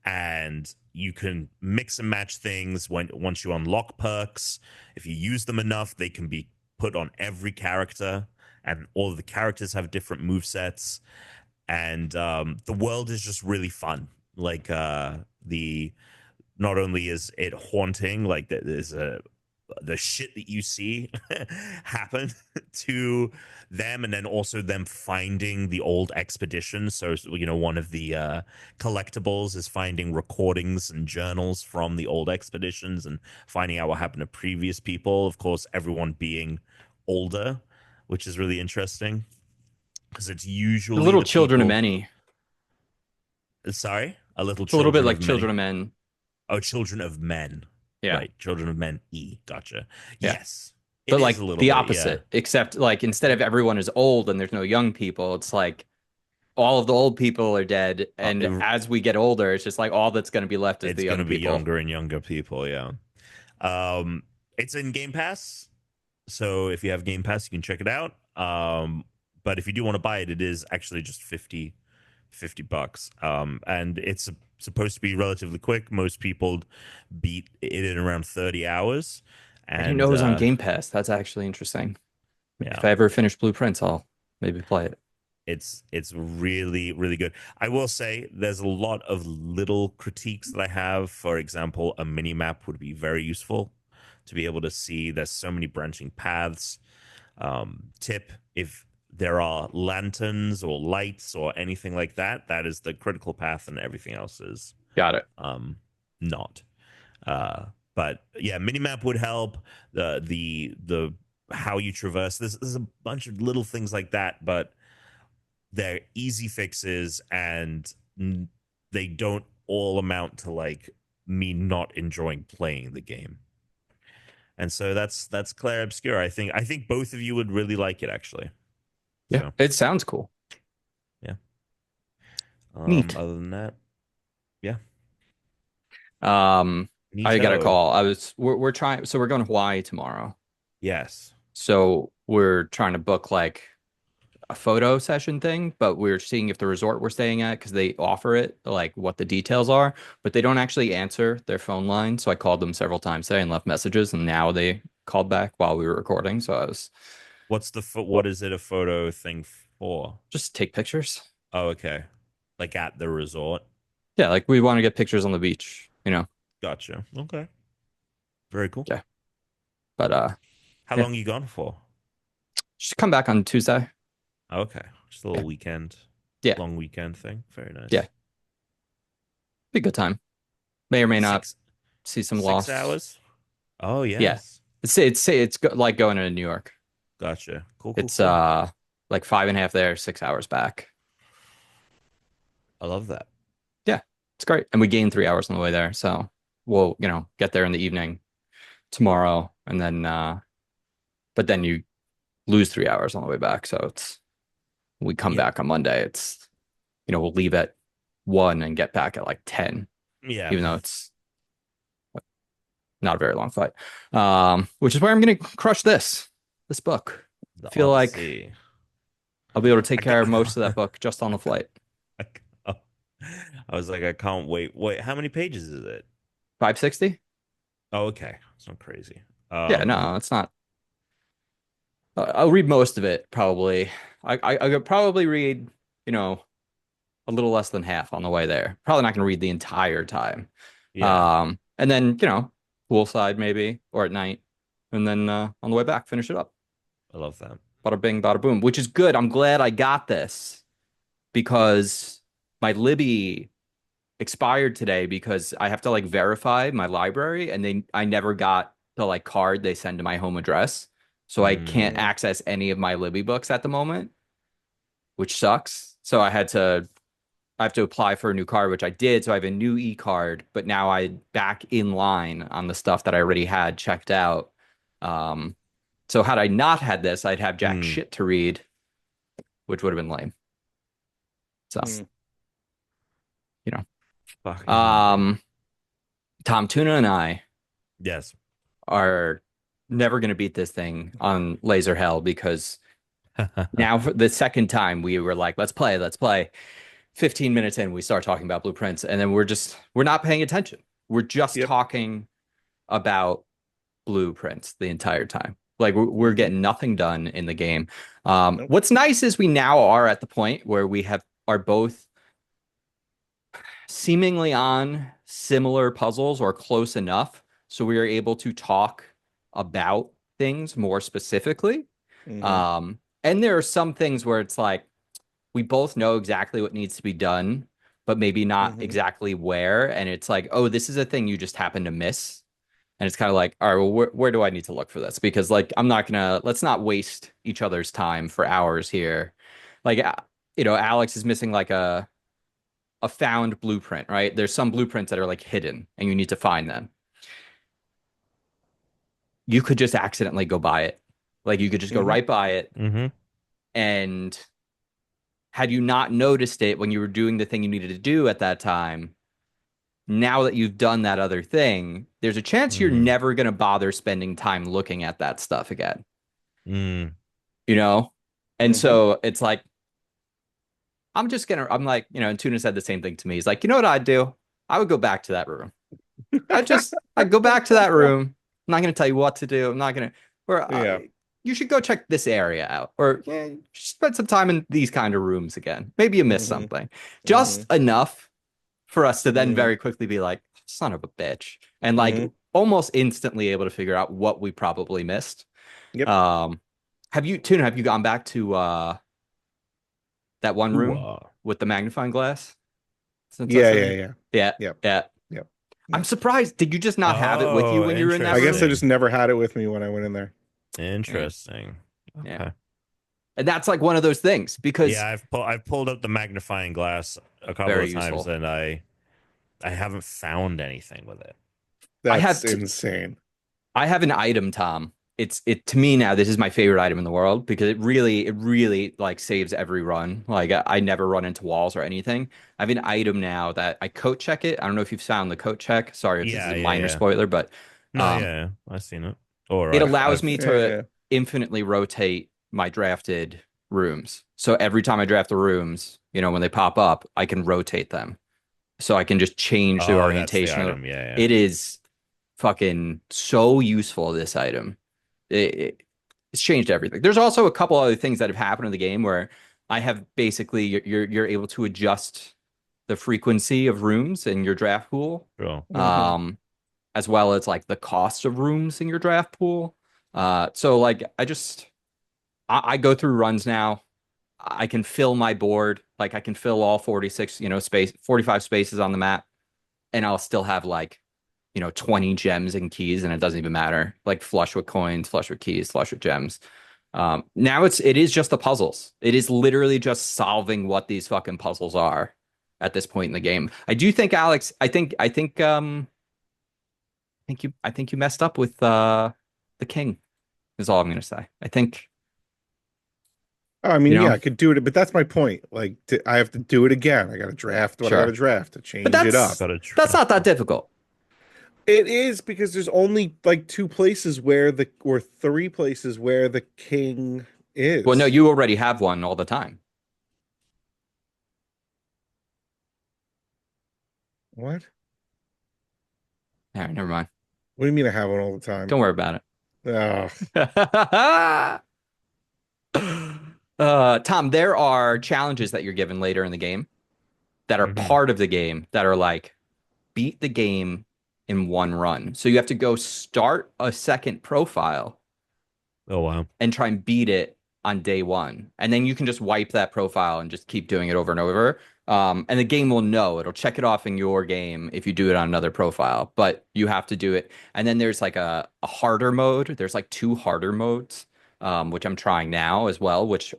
And you can mix and match things once you unlock perks. If you use them enough, they can be put on every character. and all of the characters have different move sets, and the world is just really fun. Like the not only is it haunting, like there's the shit that you see happen to them, and then also them finding the old expedition. So one of the collectibles is finding recordings and journals from the old expeditions and finding out what happened to previous people, of course everyone being older, which is really interesting because it's usually The little the Children of people... Many. Sorry, a little It's a little bit Children like of Many. Children of Men. Oh, Children of Men. Yeah. Right, Children of Men E. Gotcha. Yeah. Yes. It But is like a little the bit, opposite, except like instead of everyone is old and there's no young people, it's like all of the old people are dead. And as we get older, it's just like all that's going to be left is it's the going young to be people. younger and younger people. Yeah. It's in Game Pass. So if you have Game Pass, you can check it out. But if you do want to buy it, it is actually just $50. And it's supposed to be relatively quick. Most people beat it in around 30 hours. And I didn't know it was on Game Pass. That's actually interesting. Yeah. If I ever finish Blueprints, I'll maybe play it. It's really, really good. I will say there's a lot of little critiques that I have. For example, a mini map would be very useful to be able to see. There's so many branching paths. Tip, if there are lanterns or lights or anything like that, that is the critical path, and everything else is Got it. not. But yeah, minimap would help. The how you traverse. There's a bunch of little things like that, but they're easy fixes, and they don't all amount to like me not enjoying playing the game. And so that's Clair Obscur. I think both of you would really like it, actually. Yeah, So, it sounds cool. yeah. Neat. Other than that, yeah. I got a Neato. call. We're trying, so we're going to Hawaii tomorrow. Yes. So we're trying to book like a photo session thing, but we're seeing if the resort we're staying at, because they offer it, like what the details are, but they don't actually answer their phone line. So I called them several times today and left messages, and now they called back while we were recording. So I was What is it a photo thing for? just take pictures. Oh, okay. Like at the resort. Yeah, like we want to get pictures on the beach, you know. Gotcha. Okay. Very cool. Yeah. But How yeah. long you gone for? just come back on Tuesday. Okay. Just a little weekend. Yeah. Long weekend thing. Very nice. Yeah. Be a good time. May or may not Six- see some 6 loss. hours? Oh, yes. It's like going to New York. Gotcha. Cool. It's cool. like 5.5 there, 6 hours back. I love that. Yeah, it's great. And we gained 3 hours on the way there. So we'll, get there in the evening tomorrow, and then but then you lose 3 hours on the way back. So we come back on Monday. It's we'll leave at 1 and get back at like 10. Yeah. Even though it's not a very long flight. Which is where I'm gonna crush this book. I feel like I'll be able to take care of most of that book just on the flight. I was like, I can't wait. Wait, how many pages is it? 560? Oh, okay. It's not crazy. Yeah, no, it's not. I'll read most of it, probably. I could probably read, a little less than half on the way there. Probably not going to read the entire time. Yeah. And then, poolside maybe, or at night. And then on the way back, finish it up. I love that. Bada bing, bada boom, which is good. I'm glad I got this because my Libby expired today because I have to like verify my library, and I never got the like card they send to my home address. So I can't access any of my Libby books at the moment, which sucks. So I have to apply for a new card, which I did. So I have a new e-card, but now I'm back in line on the stuff that I already had checked out. So had I not had this, I'd have jack shit to read, which would have been lame. So, Tom, Tuna, and I are never going to beat this thing on Laser Hell because now for the second time we were like, let's play. 15 minutes in, we start talking about Blueprints, and then we're not paying attention. We're just talking about Blueprints the entire time. Like we're getting nothing done in the game. Nope. What's nice is we now are at the point where we are both seemingly on similar puzzles or close enough, so we are able to talk about things more specifically. Mhm. And there are some things where it's like we both know exactly what needs to be done, but maybe not Mhm. exactly where. And it's like, oh, this is a thing you just happen to miss. And it's kind of like, all right, well, where do I need to look for this? Because like, let's not waste each other's time for hours here. Like, Alex is missing like a found blueprint, right? There's some blueprints that are like hidden and you need to find them. You could just accidentally go by it. Like you could just go Mhm. right by it. Mm-hmm. And had you not noticed it when you were doing the thing you needed to do at that time, now that you've done that other thing, there's a chance you're Mm. never going to bother spending time looking at that stuff again, Mm. you know? And Mhm. so it's like, I'm like, and Tuna said the same thing to me. He's like, you know what I'd do? I would go back to that room. I'd go back to that room. I'm not going to tell you what to do. I'm not going to, or Yeah. you should go check this area out, or yeah, you should spend some time in these kind of rooms again. Maybe you missed Mhm. something, just enough for us to then Mhm. very quickly be like, son of a bitch, and like Mhm. almost instantly able to figure out what we probably missed. Yep. Tuna, have you gone back to that one Ooh, room with the magnifying glass? Since I Yeah, said yeah, it? yeah. Yeah, Yep. yeah. Yep. I'm surprised. Did you just not have it with you Oh, when you were in that I guess I room? just never had it with me when I went in there. interesting. Yeah. Okay. And that's like one of those things because Yeah, I've pulled up the magnifying glass a couple very of times, useful. and I haven't found anything with it. That's insane. I have an item, Tom. It to me now, this is my favorite item in the world because it really like saves every run. Like I never run into walls or anything. I have an item now that I coat check it. I don't know if you've found the coat check. Sorry if this is Yeah, a yeah, minor yeah. spoiler, but No, yeah, I've seen it. Or it allows me to Yeah. infinitely rotate my drafted rooms. So every time I draft the rooms, when they pop up, I can rotate them. So I can just change the oh, that's the orientation. item. Yeah, yeah. It is fucking so useful, this item. It's changed everything. There's also a couple other things that have happened in the game where I have basically you're able to adjust the frequency of rooms in your draft pool, Cool. Mhm. as well as like the cost of rooms in your draft pool. So like I go through runs now. I can fill my board, like I can fill all 46, 45 spaces on the map, and I'll still have like 20 gems and keys, and it doesn't even matter. Like flush with coins, flush with keys, flush with gems. Now it is just the puzzles. It is literally just solving what these fucking puzzles are at this point in the game. I do think, Alex, I think you messed up with the king, is all I'm gonna say. I think, I you mean, yeah, know, I could do it, but that's my point. Like, I have to do it again. I got to draft what I got to sure. draft to But change it up. Gotta that's try. not that difficult. It is because there's only like two places where or three places where the king Well, no, is. you already have one all the time. What? All right, never mind. What do you mean I have one all the time? Don't worry about Ugh. it. Tom, there are challenges that you're given later in the game that are Mm-hmm. part of the game that are like beat the game in one run. So you have to go start a second profile Oh wow. and try and beat it on day one. And then you can just wipe that profile and just keep doing it over and over. And the game will know. It'll check it off in your game if you do it on another profile, but you have to do it. And then there's like a harder mode. There's like two harder modes, which I'm trying now as well, which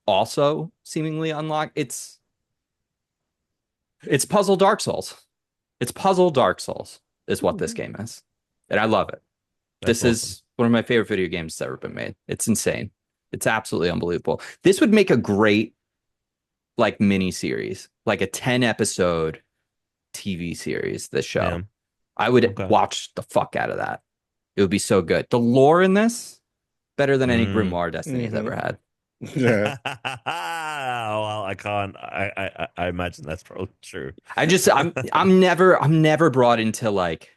also seemingly unlock. It's puzzle Dark Souls. It's puzzle Dark Souls is what this game is. And I love it. That's This awesome. is one of my favorite video games that's ever been made. It's insane. It's absolutely unbelievable. This would make a great like mini series, like a 10 episode TV series, this show. Yeah. I would Okay. watch the fuck out of that. It would be so good. The lore in this, better than any Mm. Grimoire Destiny has ever had. Yeah. Well, I can't. I imagine that's probably true. I'm never brought into like,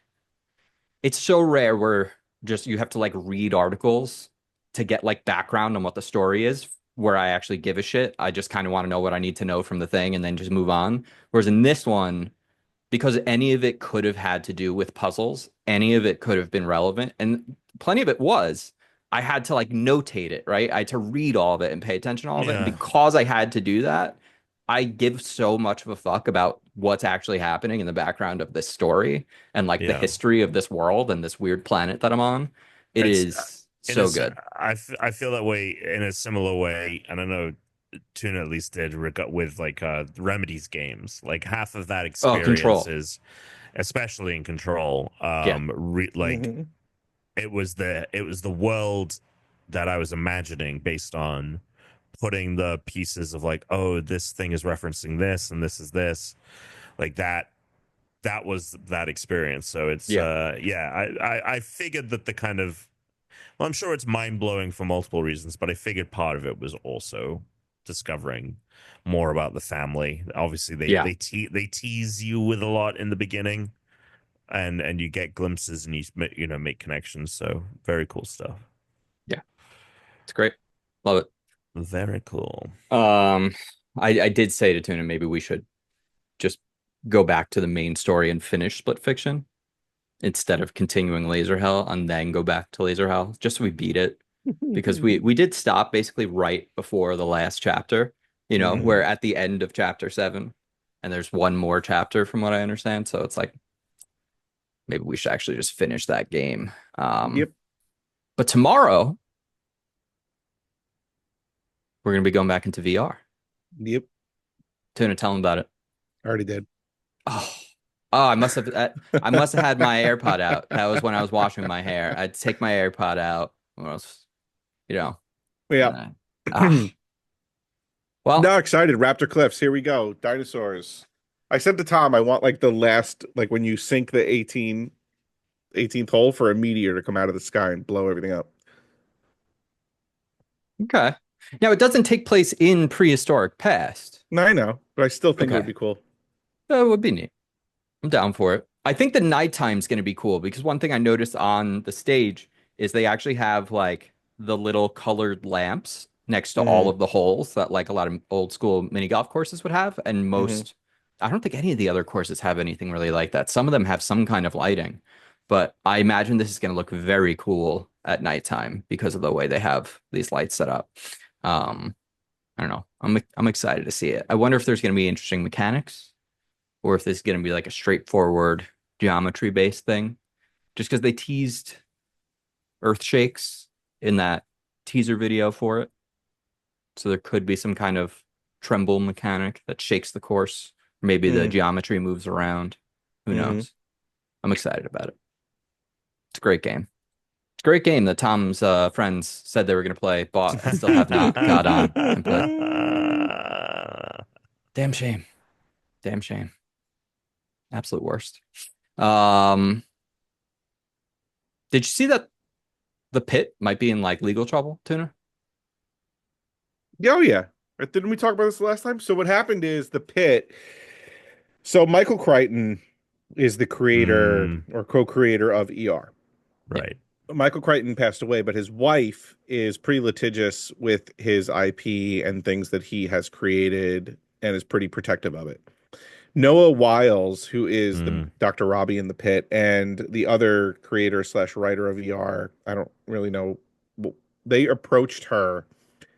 it's so rare where just you have to like read articles to get like background on what the story is, where I actually give a shit. I just kind of want to know what I need to know from the thing and then just move on. Whereas in this one, because any of it could have had to do with puzzles, any of it could have been relevant, and plenty of it was. I had to like notate it, right? I had to read all of it and pay attention to all of it. And Yeah. because I had to do that, I give so much of a fuck about what's actually happening in the background of this story and like the Yeah. history of this world and this weird planet that I'm on. It It's, is in so a s- good. I feel that way in a similar way. I don't know. Tuna at least did with like Remedy's games. Like half of that Oh, experience Control. is, especially in Control. Yeah. Like Mhm. it was the world that I was imagining based on putting the pieces of like, oh, this thing is referencing this and this is this, like that was that experience. So it's Yeah. I figured that the kind of, well, I'm sure it's mind-blowing for multiple reasons, but I figured part of it was also discovering more about the family. Obviously Yeah. they tease you with a lot in the beginning, and you get glimpses and you know make connections. So very cool stuff. Yeah. It's great. Love it. Very cool. I did say to Tuna maybe we should just go back to the main story and finish Split Fiction instead of continuing Laser Hell and then go back to Laser Hell, just so we beat it. Because we did stop basically right before the last chapter, you know, Mhm. we're at the end of chapter 7, and there's one more chapter from what I understand. So it's like maybe we should actually just finish that game. Yep. But tomorrow we're gonna be going back into VR. Yep. Tuna, tell them about it. I already did. Oh, I must have had my AirPod out. That was when I was washing my hair. I'd take my AirPod out when I was, you know. Yeah. Well, No, excited. Raptor Cliffs. Here we go. Dinosaurs. I said to Tom, I want like the last, like when you sink the 18th hole for a meteor to come out of the sky and blow everything up. okay. Now it doesn't take place in prehistoric past. No, I know, but I still think it would Okay. be cool. That would be neat. I'm down for it. I think the nighttime's going to be cool because one thing I noticed on the stage is they actually have like the little colored lamps next to all of the holes that like a lot of old school mini golf courses would have. And most, I don't think any of the other courses have anything really like that. Some of them have some kind of lighting, but I imagine this is going to look very cool at nighttime because of the way they have these lights set up. I don't know. I'm excited to see it. I wonder if there's going to be interesting mechanics, or if this is going to be like a straightforward geometry based thing. Just because they teased Earth Shakes in that teaser video for it. So there could be some kind of tremble mechanic that shakes the course. Maybe the geometry moves around. Who knows? I'm excited about it. It's a great game. It's a great game that Tom's friends said they were going to play, bought, and still have not got on and played. Damn shame. Damn shame. Absolute worst. Did you see that the pit might be in like legal trouble, Tuna? Oh yeah. Didn't we talk about this last time? So what happened is the pit. So Michael Crichton is the creator or co-creator of ER. Right. Michael Crichton passed away, but his wife is pretty litigious with his IP and things that he has created and is pretty protective of it. Noah Wiles, who is the Dr. Robbie in the pit, and the other creator / writer of ER, I don't really know. They approached her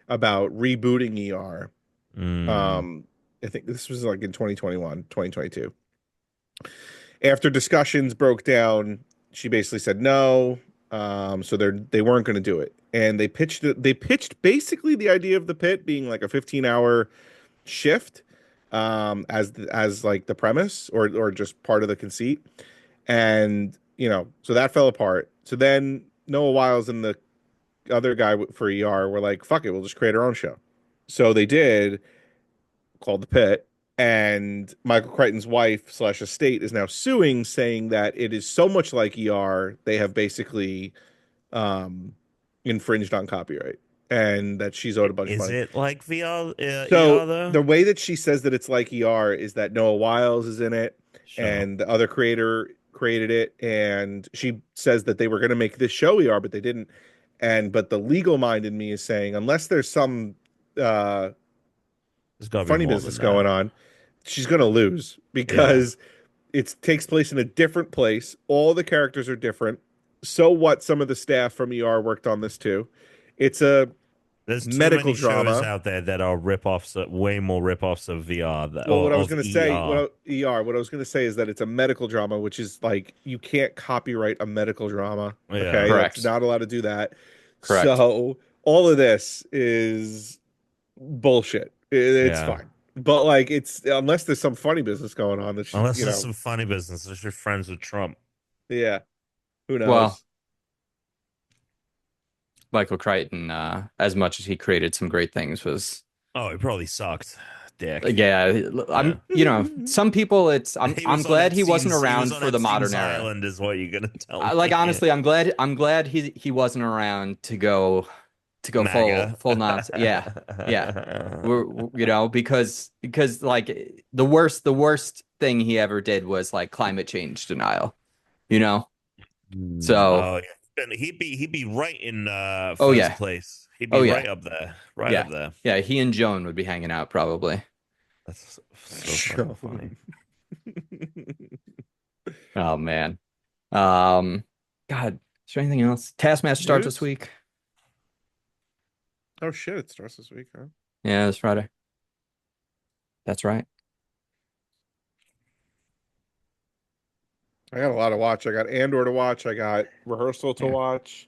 about rebooting ER. I think this was like in 2021, 2022. After discussions broke down, she basically said no. So they weren't going to do it, and they pitched it. They pitched basically the idea of the pit being like a 15-hour shift, as like the premise or just part of the conceit, and so that fell apart. So then Noah Wiles and the other guy for ER were like, "Fuck it, we'll just create our own show." So they did, called The Pit, and Michael Crichton's wife / estate is now suing, saying that it is so much like ER, they have basically infringed on copyright, and that she's owed a bunch of Is money. it like VR? So ER though? the way that she says that it's like ER is that Noah Wiles is in it, Sure. and the other creator created it, and she says that they were going to make this show ER, but they didn't. but the legal mind in me is saying unless there's some There's gotta be funny more business than that. going on, she's gonna lose because it takes place in a different place. All the characters are different. So what? Some of the staff from ER worked on this too. It's a There's too medical many shows drama. out there that are rip-offs, way more rip-offs of VR Well, or what I was of going to say, ER. what I was going to say is that it's a medical drama, which is like you can't copyright a medical drama. Yeah. Okay, Correct. that's not allowed to do that. Correct. So all of this is bullshit. It's Yeah. fine, but like it's unless there's some funny business going on that Unless you there's know, some funny business, unless you're friends with Trump. yeah, who knows? Well, Michael Crichton, as much as he created some great things, was Oh, it probably sucked. Dick. I'm some people I'm He was on glad he wasn't Epstein's- around on for the modern Epstein's era. Island is what you're gonna tell me. Like honestly, I'm glad he wasn't around to go MAGA. full nonsense. Yeah. Because like the worst thing he ever did was like climate change denial, So Oh yeah, he'd be right in first yeah. place. He'd be right up there, up there. Yeah, he and Joan would be hanging out probably. That's so fucking funny. Oh man. God, is there anything else? Taskmaster starts News? this week. Oh shit, it starts this week, huh? Yeah, it's Friday. That's right. I got a lot to watch. I got Andor to watch. I got Rehearsal to watch.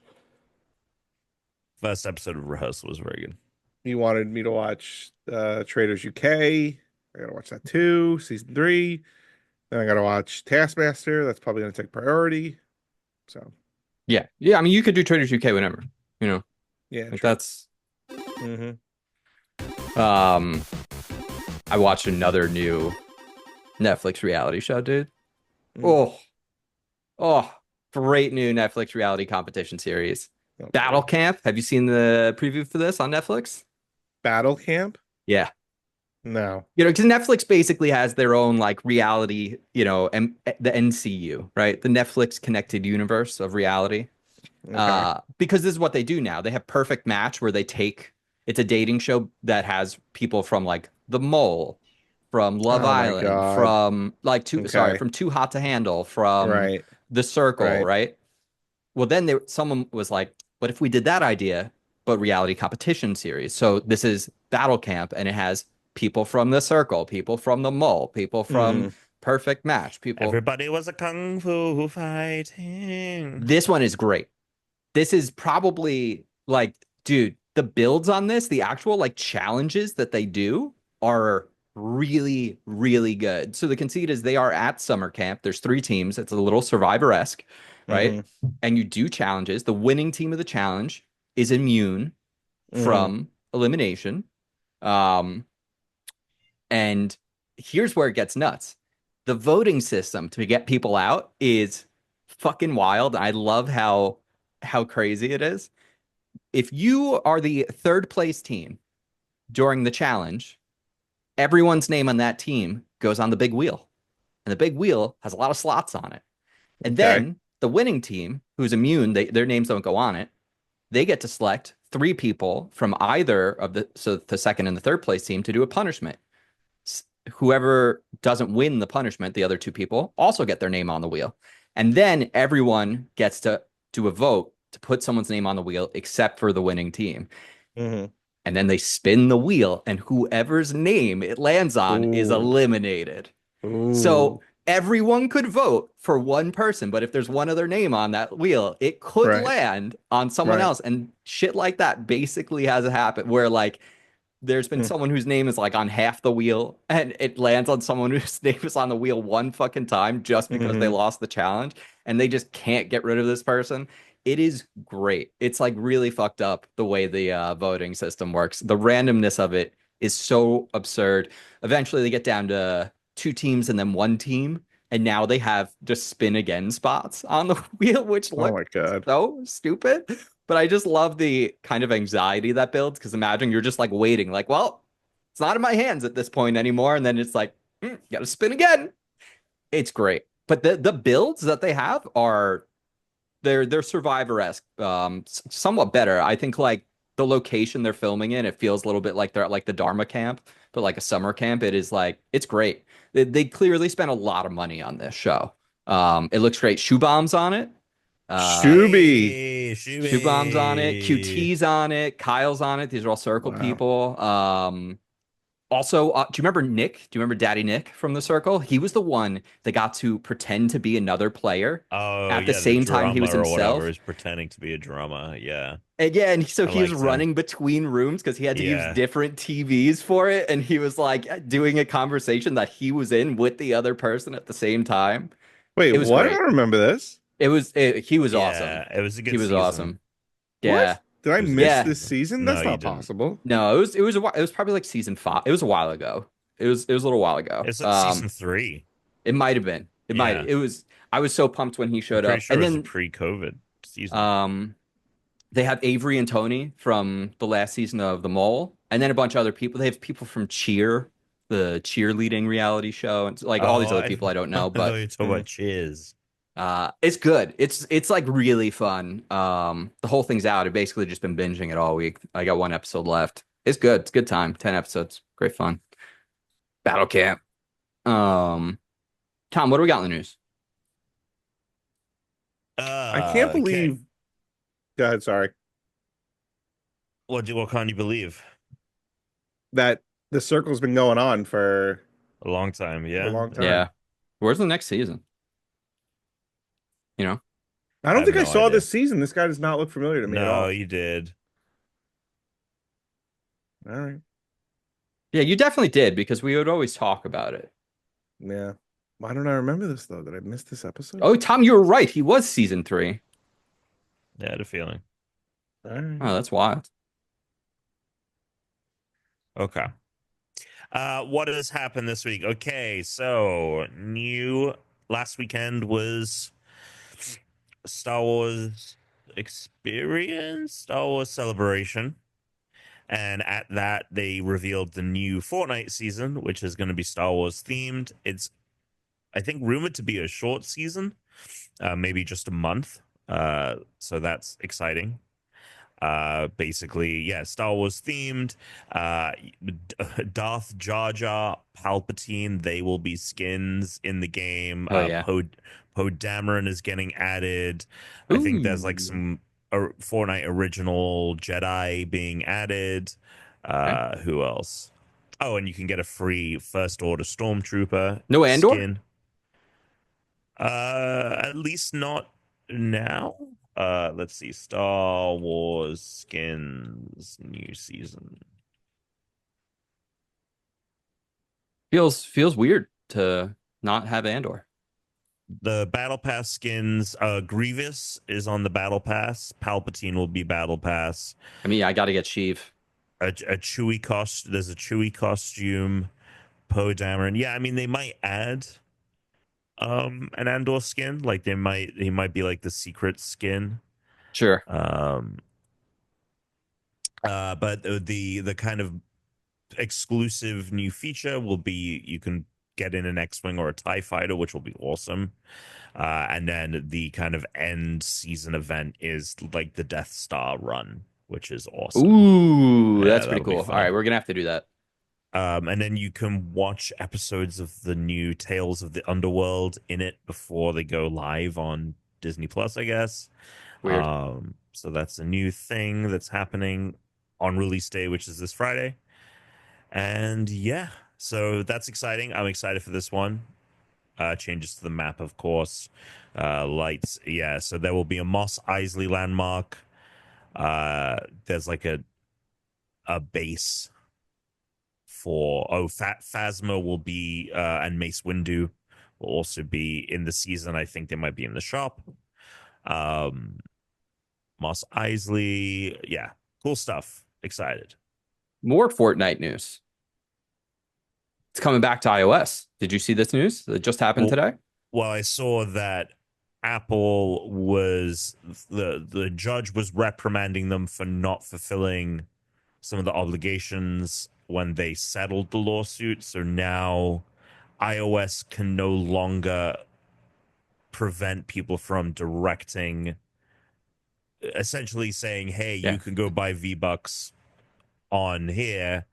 First episode of Rehearsal was very good. He wanted me to watch Traders UK. I gotta watch that too, season 3. Then I gotta watch Taskmaster. That's probably gonna take priority. So Yeah. I mean, you could do Traders UK whenever. yeah, Like true. that's. Mhm. I watched another new Netflix reality show, dude. Mm. Oh, great new Netflix reality competition series. Okay. Battle Camp. Have you seen the preview for this on Netflix? Battle Camp? Yeah. No. Because Netflix basically has their own like reality, the NCU, right? The Netflix connected universe of reality. Okay. Because this is what they do now. They have Perfect Match where it's a dating show that has people from like The Mole, from Love Oh my Island, God. from like Okay. from Too Hot to Handle, from Right. The Circle, Right. right? Well, then someone was like, what if we did that idea, but reality competition series? So this is Battle Camp, and it has people from The Circle, people from The Mole, people from Perfect Match, people. Everybody was a kung fu fighting. This one is great. This is probably like, dude, the builds on this, the actual like challenges that they do are really, really good. So the conceit is they are at summer camp. There's 3 teams. It's a little Survivor-esque, right? And you do challenges. The winning team of the challenge is immune from elimination. And here's where it gets nuts. The voting system to get people out is fucking wild. I love how crazy it is. If you are the 3rd place team during the challenge, everyone's name on that team goes on the big wheel. And the big wheel has a lot of slots on it. And then the winning team, who's immune, their names don't go on it. They get to select 3 people from either of the 2nd and the 3rd place team to do a punishment. Whoever doesn't win the punishment, the other 2 people also get their name on the wheel. And then everyone gets to do a vote to put someone's name on the wheel except for the winning team. And then they spin the wheel, and whoever's name it lands on is eliminated. So everyone could vote for one person, but if there's one other name on that wheel, it could land on someone else. And shit like that basically has happened where like there's been someone whose name is like on half the wheel and it lands on someone whose name is on the wheel one fucking time just because they lost the challenge and they just can't get rid of this person. It is great. It's like really fucked up the way the voting system works. The randomness of it is so absurd. Eventually they get down to 2 teams and then 1 team. And now they have just spin again spots on the wheel, which look so stupid. But I just love the kind of anxiety that builds because imagine you're just like waiting, like, well, it's not in my hands at this point anymore. And then it's like, you got to spin again. It's great. But the builds that they have They're Survivor-esque, somewhat better. I think like the location they're filming in, it feels a little bit like they're at like the Dharma camp, but like a summer camp. It is like it's great. They clearly spent a lot of money on this show. It looks great. Shoe bombs on it. Shuby. Hey, Shoe bombs on it. QT's on it. Kyle's on it. These are all Circle Wow. people. Also, do you remember Nick? Do you remember Daddy Nick from the Circle? He was the one that got to pretend to be another player Oh, at the yeah, same time he was drummer or whatever himself. is pretending to be a drummer. Yeah. And yeah, and so I he was liked him. running between rooms because he had to Yeah. use different TVs for it, and he was like doing a conversation that he was in with the other person at the same time. Wait, It was what? great. I don't remember this. He was Yeah, awesome. it was a good He was season. awesome. Yeah. What? Did I It was miss Yeah. this season? No, That's you not didn't. possible. No, it was probably like season 5. It was a while ago. It was a little while ago. It's like season 3. It might have been. Yeah. It was. I was so pumped when he I'm showed pretty up. sure And it was a then pre-COVID season. they have Avery and Tony from the last season of The Mole, and then a bunch of other people. They have people from Cheer, the cheerleading reality show, and like all these other people I don't know. I thought But you were talking about Cheers. it's good. It's like really fun. The whole thing's out. I've basically just been binging it all week. I got one episode left. It's good. It's a good time. 10 episodes. Great fun. Battle Camp. Tom, what do we got in the news? I can't Okay. believe. Go ahead. Sorry. What can't you believe? That the circle's been going on for A long time, yeah. a long time. Yeah. Where's the next season? You know? I don't I think I have no saw idea. this season. This guy does not look familiar to me at all. No, you did. All right. Yeah, you definitely did because we would always talk about it. Yeah. Why don't I remember this though? Did I miss this episode? Oh, Tom, you were right. He was season 3. Yeah, I had a feeling. All right. Oh, that's wild. Okay. What has happened this week? Okay, so last weekend was Star Wars Experience, Star Wars Celebration. And at that, they revealed the new Fortnite season, which is going to be Star Wars themed. It's, I think, rumored to be a short season, maybe just a month. So that's exciting. Basically, yeah, Star Wars themed. Darth Jar Jar, Palpatine, they will be skins in the game. Oh, yeah. Poe Dameron is getting added. I think there's like Ooh. some Fortnite original Jedi being added. Okay. Who else? Oh, and you can get a free First Order Stormtrooper No Andor? skin. At least not now. Let's see. Star Wars skins new season. Feels weird to not have Andor. The Battle Pass skins, Grievous is on the Battle Pass. Palpatine will be Battle Pass. I mean, I got to get Sheev. A Chewie costume. There's a Chewie costume. Poe Dameron. Yeah, I mean they might add an Andor skin. Like he might be like the secret skin. Sure. But the kind of exclusive new feature will be you can get in an X-Wing or a TIE fighter, which will be awesome. And then the kind of end season event is like the Death Star run, which is awesome. Ooh, Yeah, that's pretty that'll be cool. fun. All right, we're gonna have to do that. And then you can watch episodes of the new Tales of the Underworld in it before they go live on Disney Plus, I guess. Weird. So that's a new thing that's happening on release day, which is this Friday. And yeah, so that's exciting. I'm excited for this one. Changes to the map, of course. Lights, yeah. So there will be a Mos Eisley landmark. There's like a base for Phasma will be and Mace Windu will also be in the season. I think they might be in the shop. Mos Eisley, yeah, cool stuff. Excited. More Fortnite news. It's coming back to iOS. Did you see this news that just happened today? Well, I saw that Apple was the judge was reprimanding them for not fulfilling some of the obligations when they settled the lawsuit. So now iOS can no longer prevent people from directing essentially saying, hey, Yeah. you can go buy V-Bucks on here,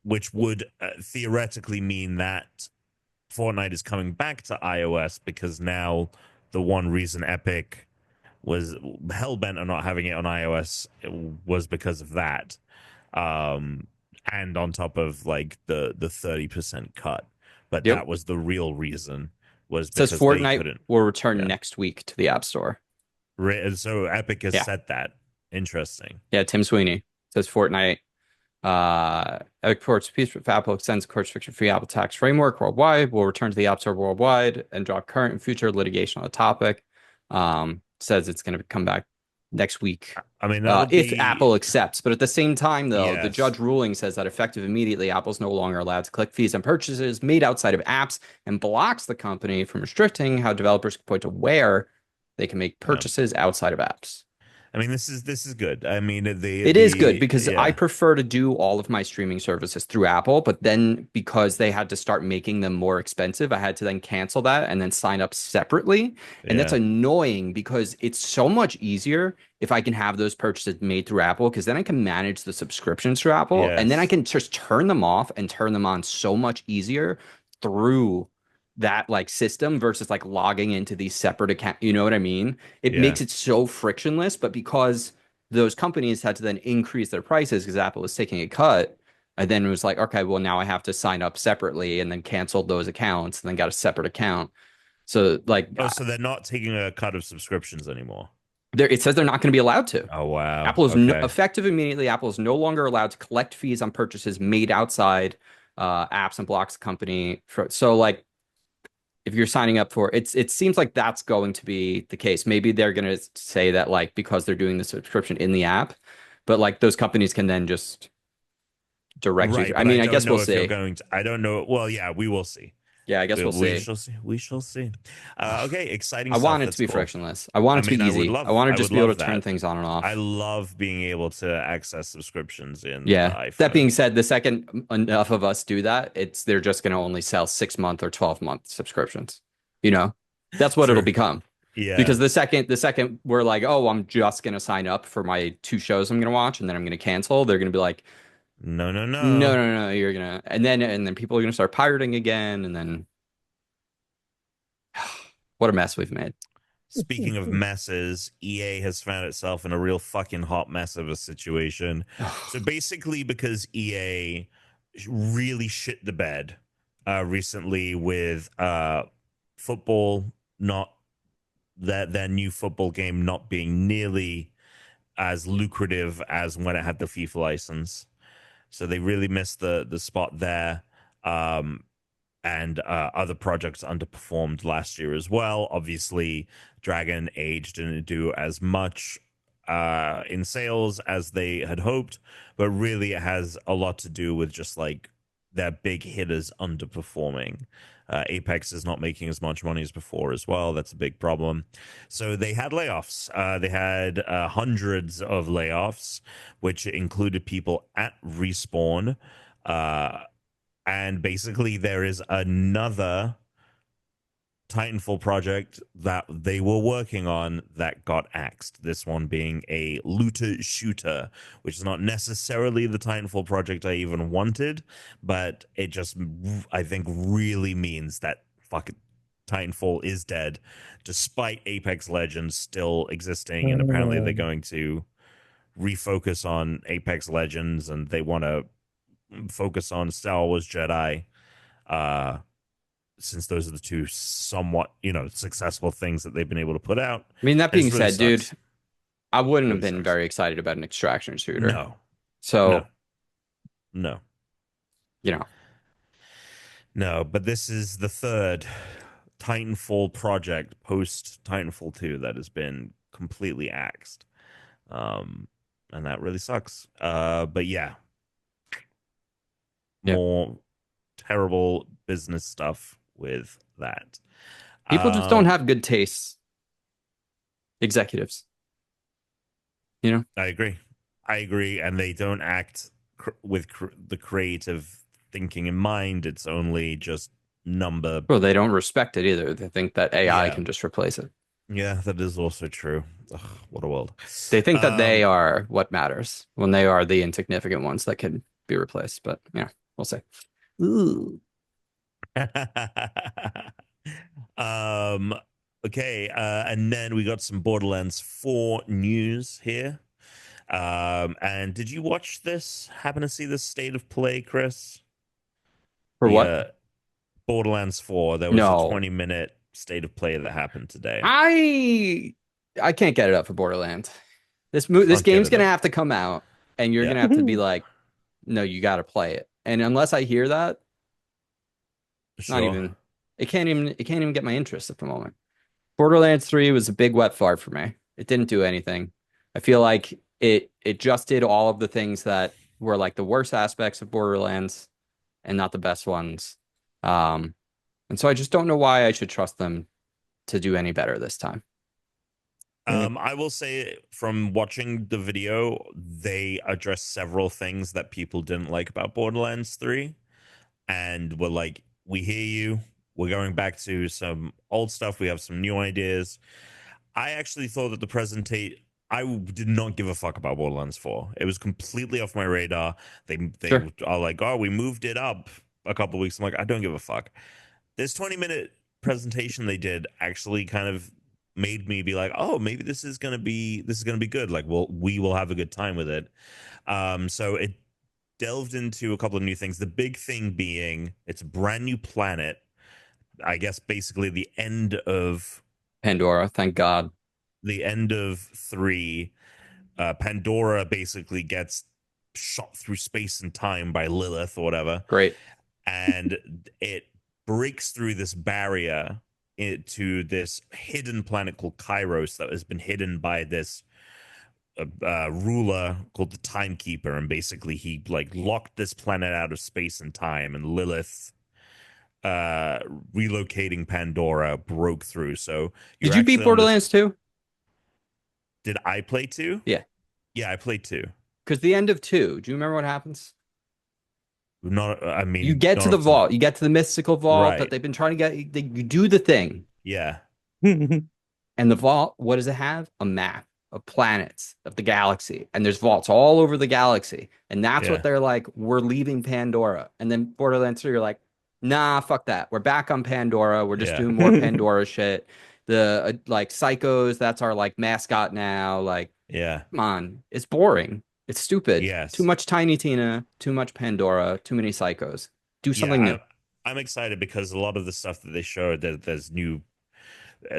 which would theoretically mean that Fortnite is coming back to iOS, because now the one reason Epic was hell-bent on not having it on iOS was because of that. And on top of like the 30% cut. But Yep. that was the real reason, was It says because they Fortnite couldn't. will return Yeah. next week to the App Store. So Epic has Yeah. said that. Interesting. Yeah, Tim Sweeney says Fortnite. Epic ports piece with Apple extends the course fiction free Apple tax framework worldwide. Will return to the App Store worldwide and drop current and future litigation on the topic. Says it's going to come back next week. I mean, If Apple accepts. But at the same time, though, the Yes. judge ruling says that effective immediately, Apple's no longer allowed to collect fees on purchases made outside of apps, and blocks the company from restricting how developers can point to where they can make purchases outside of apps. I mean, this is good. I mean, It is good because yeah. I prefer to do all of my streaming services through Apple, but then because they had to start making them more expensive, I had to then cancel that and then sign up separately. And that's Yeah. annoying because it's so much easier if I can have those purchases made through Apple, because then I can manage the subscriptions through Apple, and then I Yes. can just turn them off and turn them on so much easier through that like system versus like logging into these separate accounts. You know what I mean? It Yeah. makes it so frictionless, but because those companies had to then increase their prices because Apple was taking a cut, and then it was like, okay, well, now I have to sign up separately, and then canceled those accounts and then got a separate account. So like, So they're not taking a cut of subscriptions anymore. it says they're not going to be allowed to. Oh wow. Apple is Okay. effective immediately. Apple is no longer allowed to collect fees on purchases made outside apps, and blocks the company. So like, if you're signing up for it seems like that's going to be the case. Maybe they're going to say that like because they're doing the subscription in the app, but like those companies can then just direct you. Right, I but mean, I don't guess know we'll if you're see. going to. I don't know. Well, yeah, we will see. Yeah, I guess we'll see. shall see. We shall see. Okay, exciting. I stuff. want it That's to be cool. frictionless. I want it to be I would easy. love- I want I to just would be able love to turn that. things on and off. I love being able to access subscriptions in the Yeah. iPhone. That being said, the second enough of us do that, they're just going to only sell 6-month or 12-month subscriptions. You know, that's what it'll True. become. Yeah. Because the second we're like, oh, I'm just going to sign up for my 2 shows I'm going to watch, and then I'm going to cancel, they're going to be like, no, no, you're going to, and then people are going to start pirating again. And then what a mess we've made. Speaking of messes, EA has found itself in a real fucking hot mess of a situation. So basically, because EA really shit the bed recently with football, not that their new football game not being nearly as lucrative as when it had the FIFA license. So they really missed the spot there. And other projects underperformed last year as well. Obviously, Dragon Age didn't do as much in sales as they had hoped, but really it has a lot to do with just like their big hitters underperforming. Apex is not making as much money as before as well. That's a big problem. So they had layoffs. They had hundreds of layoffs, which included people at Respawn. And basically, there is another Titanfall project that they were working on that got axed. This one being a looter shooter, which is not necessarily the Titanfall project I even wanted, but it just, I think, really means that fucking Titanfall is dead, despite Apex Legends still existing. And apparently, they're going to refocus on Apex Legends, and they want to focus on Star Wars Jedi, since those are the two somewhat, successful things that they've been able to put out. I mean, that being said, dude, sucks. I wouldn't have Really been sucks. very excited about an extraction shooter. No. So, No. No, but this is the third Titanfall project post Titanfall 2 that has been completely axed. And that really sucks. But yeah. More terrible business stuff with that. People just don't have good tastes. Executives. I agree. And they don't act with the creative thinking in mind. It's only just number. Well, they don't respect it either. They think that AI Yeah. can just replace it. Yeah, that is also true. Ugh, what a world. They think that they Um, are what matters when they are the insignificant ones that can be replaced. But yeah, we'll see. Ooh. um, okay, and then we got some Borderlands 4 news here. And did you watch this? Happen to see the state of play, Chris? For The what? Borderlands 4, there was a No. 20-minute state of play that happened today. I can't get it up for Borderlands. This Can't get game's it gonna up. have to come out, and you're Yeah, gonna have to be like, no, you got to play it. And unless I hear that, not sure. even it can't even get my interest at the moment. Borderlands 3 was a big wet fart for me. It didn't do anything. I feel like it just did all of the things that were like the worst aspects of Borderlands and not the best ones. Um, and so I just don't know why I should trust them to do any better this time. I will say from watching the video, they address several things that people didn't like about Borderlands 3 and were like, we hear you. We're going back to some old stuff. We have some new ideas. I actually thought that the presentation, I did not give a fuck about Borderlands 4. It was completely off my radar. They Sure. are like, oh, we moved it up a couple of weeks. I'm like, I don't give a fuck. This 20-minute presentation they did actually kind of made me be like, oh, maybe this is gonna be good. Like, we will have a good time with it. So it delved into a couple of new things. The big thing being it's a brand new planet. I guess basically Pandora, thank God. the end of 3. Pandora basically gets shot through space and time by Lilith or whatever, Great. and it breaks through this barrier into this hidden planet called Kairos that has been hidden by this ruler called the Timekeeper, and basically he like locked this planet out of space and time, and Lilith relocating Pandora broke through. So Did you're you beat actually on this. Borderlands 2? Did I play 2? Yeah. Yeah, I played 2. Because the end of 2, do you remember what happens? Not, I You mean, get not to the off the vault. You get to the mystical vault that right. they've been trying to get. You do the thing. Yeah. And the vault, what does it have? A map of planets of the galaxy. And there's vaults all over the galaxy. And that's what Yeah. they're like, we're leaving Pandora. And then Borderlands 3, you're like, nah, fuck that. We're back on Pandora. We're just Yeah. doing more Pandora shit. The like psychos, that's our like mascot now. Like, Yeah. come on. It's boring. It's stupid. Too Yes. much Tiny Tina, too much Pandora, too many psychos. Do something Yeah. new. I'm excited because a lot of the stuff that they showed, there's new.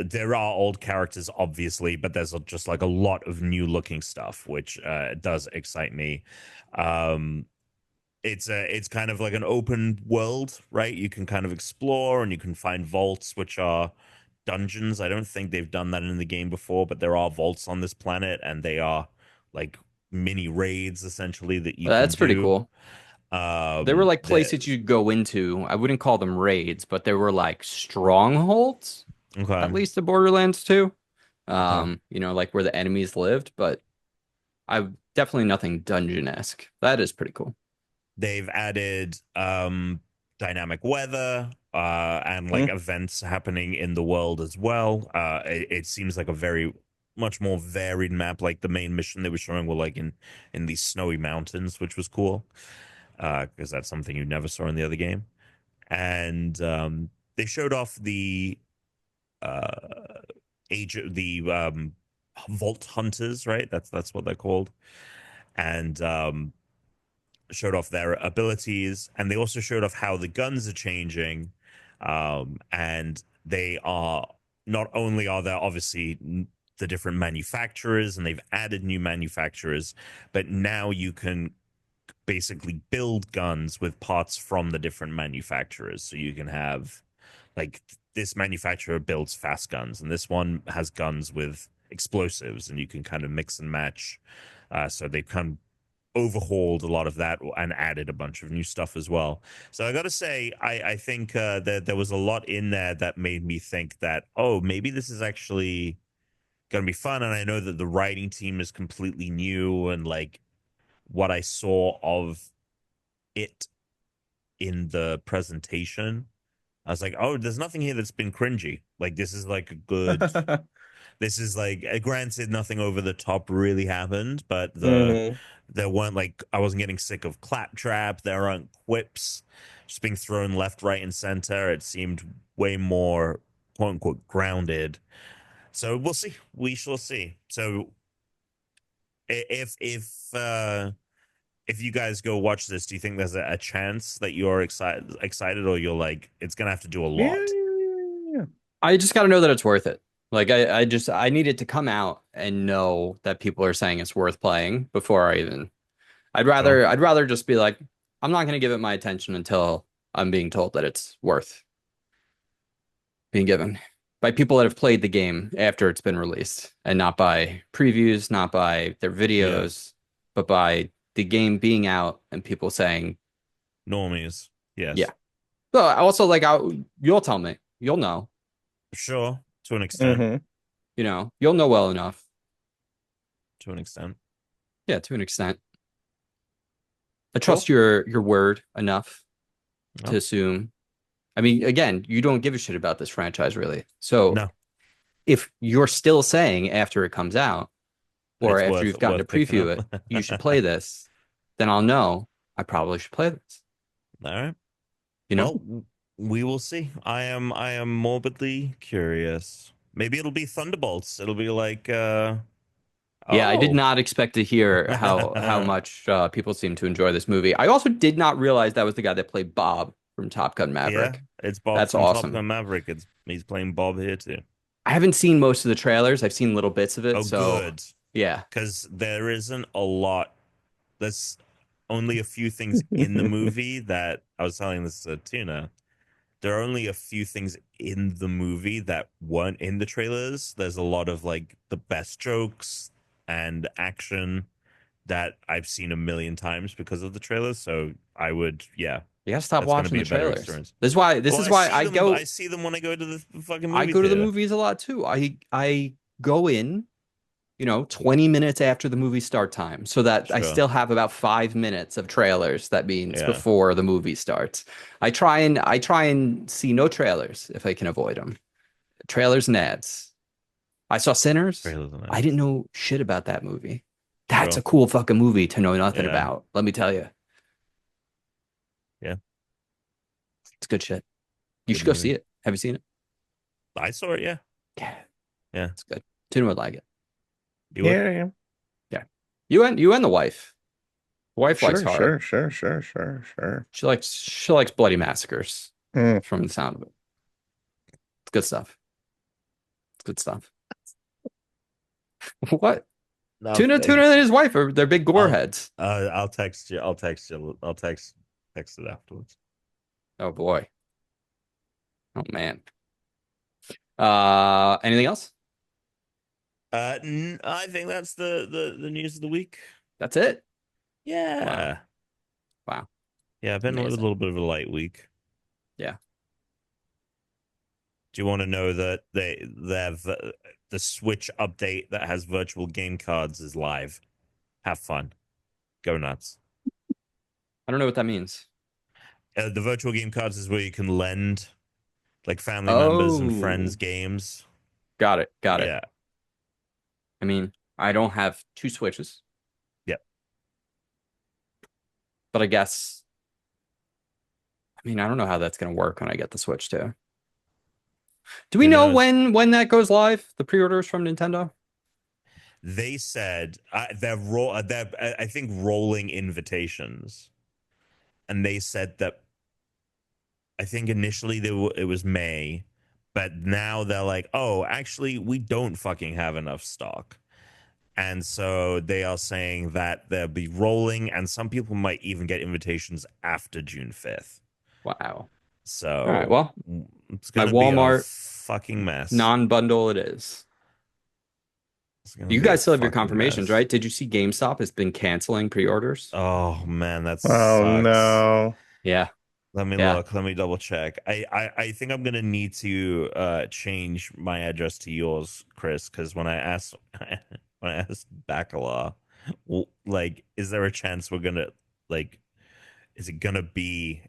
There are old characters, obviously, but there's just like a lot of new looking stuff, which does excite me. Um, it's kind of like an open world, right? You can kind of explore and you can find vaults, which are dungeons. I don't think they've done that in the game before, but there are vaults on this planet, and they are like mini raids essentially that you can That's pretty do. cool. They were like The places you'd go into. I wouldn't call them raids, but they were like strongholds, at okay, least the Borderlands 2. okay. Like where the enemies lived, but I definitely nothing dungeon-esque. That is pretty cool. They've added dynamic weather and like events happening in the world as well. It seems like a very much more varied map. Like the main mission they were showing were like in these snowy mountains, which was cool because that's something you never saw in the other game. And they showed off the uh, age of the vault hunters, right? That's what they're called, and showed off their abilities, and they also showed off how the guns are changing. And they are not only are there obviously the different manufacturers, and they've added new manufacturers, but now you can basically build guns with parts from the different manufacturers. So you can have like this manufacturer builds fast guns, and this one has guns with explosives, and you can kind of mix and match. So they've kind of overhauled a lot of that and added a bunch of new stuff as well. So I got to say, I think that there was a lot in there that made me think that, oh, maybe this is actually going to be fun. And I know that the writing team is completely new, and like what I saw of it in the presentation, I was like, oh, there's nothing here that's been cringy. Like this is like a good This is like, granted, nothing over the top really happened, but Mhm. there weren't like, I wasn't getting sick of claptrap. There aren't quips just being thrown left, right, and center. It seemed way more quote unquote grounded. So we'll see. We shall see. So if you guys go watch this, do you think there's a chance that you're excited, or you're like, it's gonna have to do a Yeah, lot? yeah. I just got to know that it's worth it. Like I need it to come out and know that people are saying it's worth playing before I even. I'd rather just be like, I'm not going to give it my attention until I'm being told that it's worth being given by people that have played the game after it's been released, and not by previews, not by their videos, but by the game being out and people saying, Normies, yes. yeah. But also, like, you'll tell me, you'll know, Sure, to an extent. Mhm. you know, you'll know well enough. To an extent. Yeah, to an extent. I Cool. trust your word enough to No. assume. I mean, again, you don't give a shit about this franchise, really. So No, if you're still saying after it comes out, or it's after worth you've gotten to picking preview it, up. you should play this, then I'll know I probably should play this. All right. You know? Well, we will see. I am morbidly curious. Maybe it'll be Thunderbolts. It'll be like Yeah, I did oh. not expect to hear how much people seem to enjoy this movie. I also did not realize that was the guy that played Bob from Top Gun Yeah, Maverick. it's Bob That's from Top awesome. Gun Maverick. He's playing Bob here too. I haven't seen most of the trailers. I've seen little bits of it. Oh, So good. yeah. Because there isn't a lot. There's only a few things in the movie that I was telling this to Tuna. There are only a few things in the movie that weren't in the trailers. There's a lot of like the best jokes and action that I've seen a million times because of the trailers. So I would, yeah, You gotta stop that's gonna watching be the a better trailers. experience. This is why I see them when I go to the fucking movie I go to the theater. movies a lot too. I go in, 20 minutes after the movie start time so that I Sure. still have about 5 minutes of trailers. That means Yeah. before the movie starts. I try and see no trailers if I can avoid them. Trailers and ads. I saw Sinners. Trailers and I didn't know shit about that movie. That's Sure. a cool fucking movie to know nothing Yeah. about. Let me tell you. Yeah. It's good shit. You Good should go movie. see it. Have you seen it? I saw it, yeah. Yeah. Yeah. It's good. Tuna would like it. You would? Yeah, yeah. You and the wife. The wife likes horror. Sure. She likes bloody massacres Mm. from the sound of it. It's good stuff. It's good stuff. What? Tuna and his wife they're big gore heads. I'll text you. I'll text it afterwards. Oh boy. Oh man. Anything else? I think that's the news of the week. That's it. Yeah. Wow. Yeah, I've been a Amazing. little bit of a light week. Yeah. Do you want to know that they have the Switch update that has virtual game cards is live? Have fun. Go nuts. I don't know what that means. The virtual game cards is where you can lend like family members and friends Oh. games. Got it. Yeah. I mean, I don't have 2 Switches. Yep. But I guess I don't know how that's gonna work when I get the Switch too. Do we Who know knows? when that goes live? The pre-orders from Nintendo? They said they're I think rolling invitations, and they said that I think initially it was May, but now they're like, oh, actually, we don't fucking have enough stock, and so they are saying that they'll be rolling, and some people might even get invitations after June 5th. Wow. So, all right, well, it's gonna my be a Walmart fucking mess. non-bundle it is. It's gonna You be a guys still have your fucking confirmations, mess. right? Did you see GameStop has been canceling pre-orders? Oh man, that Oh sucks. no. Yeah. Let me Yeah. look. Let me double check. I think I'm gonna need to change my address to yours, Chris, because when I asked Bacala, like, is there a chance we're gonna like, is it gonna be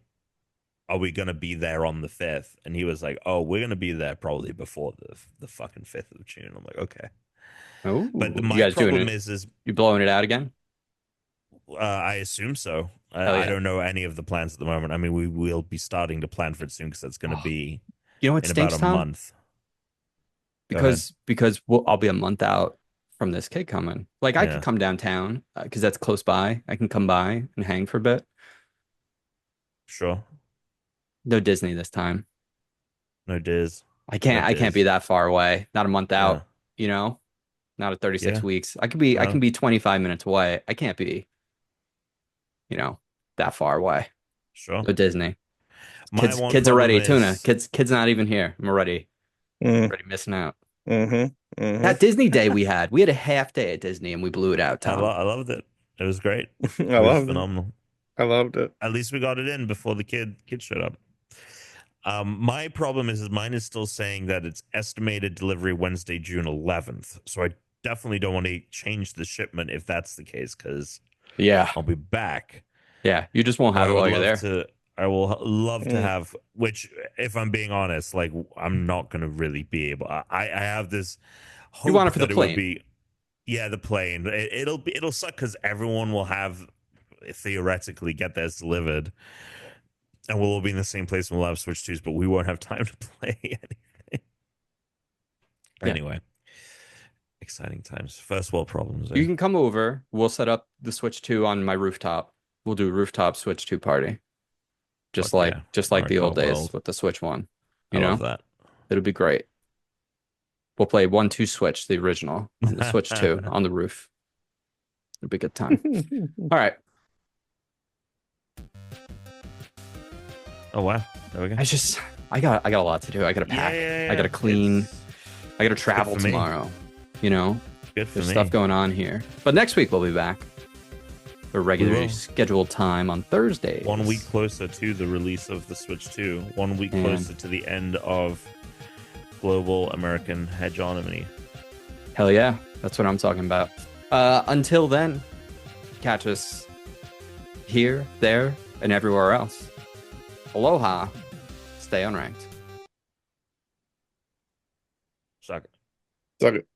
are we gonna be there on the 5th? And he was like, oh, we're gonna be there probably before the fucking 5th of June. I'm like, okay. Oh, But you my guys doing problem it? is You blowing it out again? I assume so. Hell I yeah. don't know any of the plans at the moment. I mean, we will be starting to plan for it soon because that's going to be You know what in stinks, about a Tom? month. Go ahead. Because I'll be a month out from this kid coming. Like I Yeah. could come downtown because that's close by. I can come by and hang for a bit. Sure. No Disney this time. No Diz. I can't be that far away. Not a month Yeah. out, you know? Not at 36 Yeah. weeks. I can be 25 minutes away. I can't be, that far away. Sure. No Disney. My one Kids are problem ready. Tuna. is- Kids not even here. I'm already Mm, missing out. mhm. That Disney day we had a half day at Disney and we blew it out, Tom. I loved it. It was great. I It was loved it. phenomenal. I loved it. At least we got it in before the kid showed up. My problem is mine is still saying that it's estimated delivery Wednesday, June 11th. So I definitely don't want to change the shipment if that's the case, because Yeah. I'll be back. Yeah. You just won't have it while you're there. I will love to have, which, if I'm being honest, like I'm not going to really be able. I have this hope You want it for the that plane. would be, yeah, the plane. It'll suck because everyone will have theoretically get theirs delivered, and we'll all be in the same place and we'll have Switch 2s, but we won't have time to play anything. Yeah. Anyway, exciting times. First world problems. You can come over. We'll set up the Switch 2 on my rooftop. We'll do a rooftop Switch 2 party. Just Fuck like yeah. just like the old days World. with the Switch 1. I You know? love that. It'll be great. We'll play 1-2 Switch, the original, on the Switch 2 on the roof. It'll be a good time. All right. Oh wow. There we go. I got a lot to do. I gotta pack. I gotta clean. I gotta travel for me. tomorrow. Good for There's me. stuff going on here. But next week we'll be back. A regularly will. scheduled time on Thursdays. 1 week closer to the release of the Switch 2. 1 week Man. closer to the end of global American hegemony. Hell yeah. That's what I'm talking about. Until then, catch us here, there, and everywhere else. Aloha. Stay unranked. Suck it. Suck it.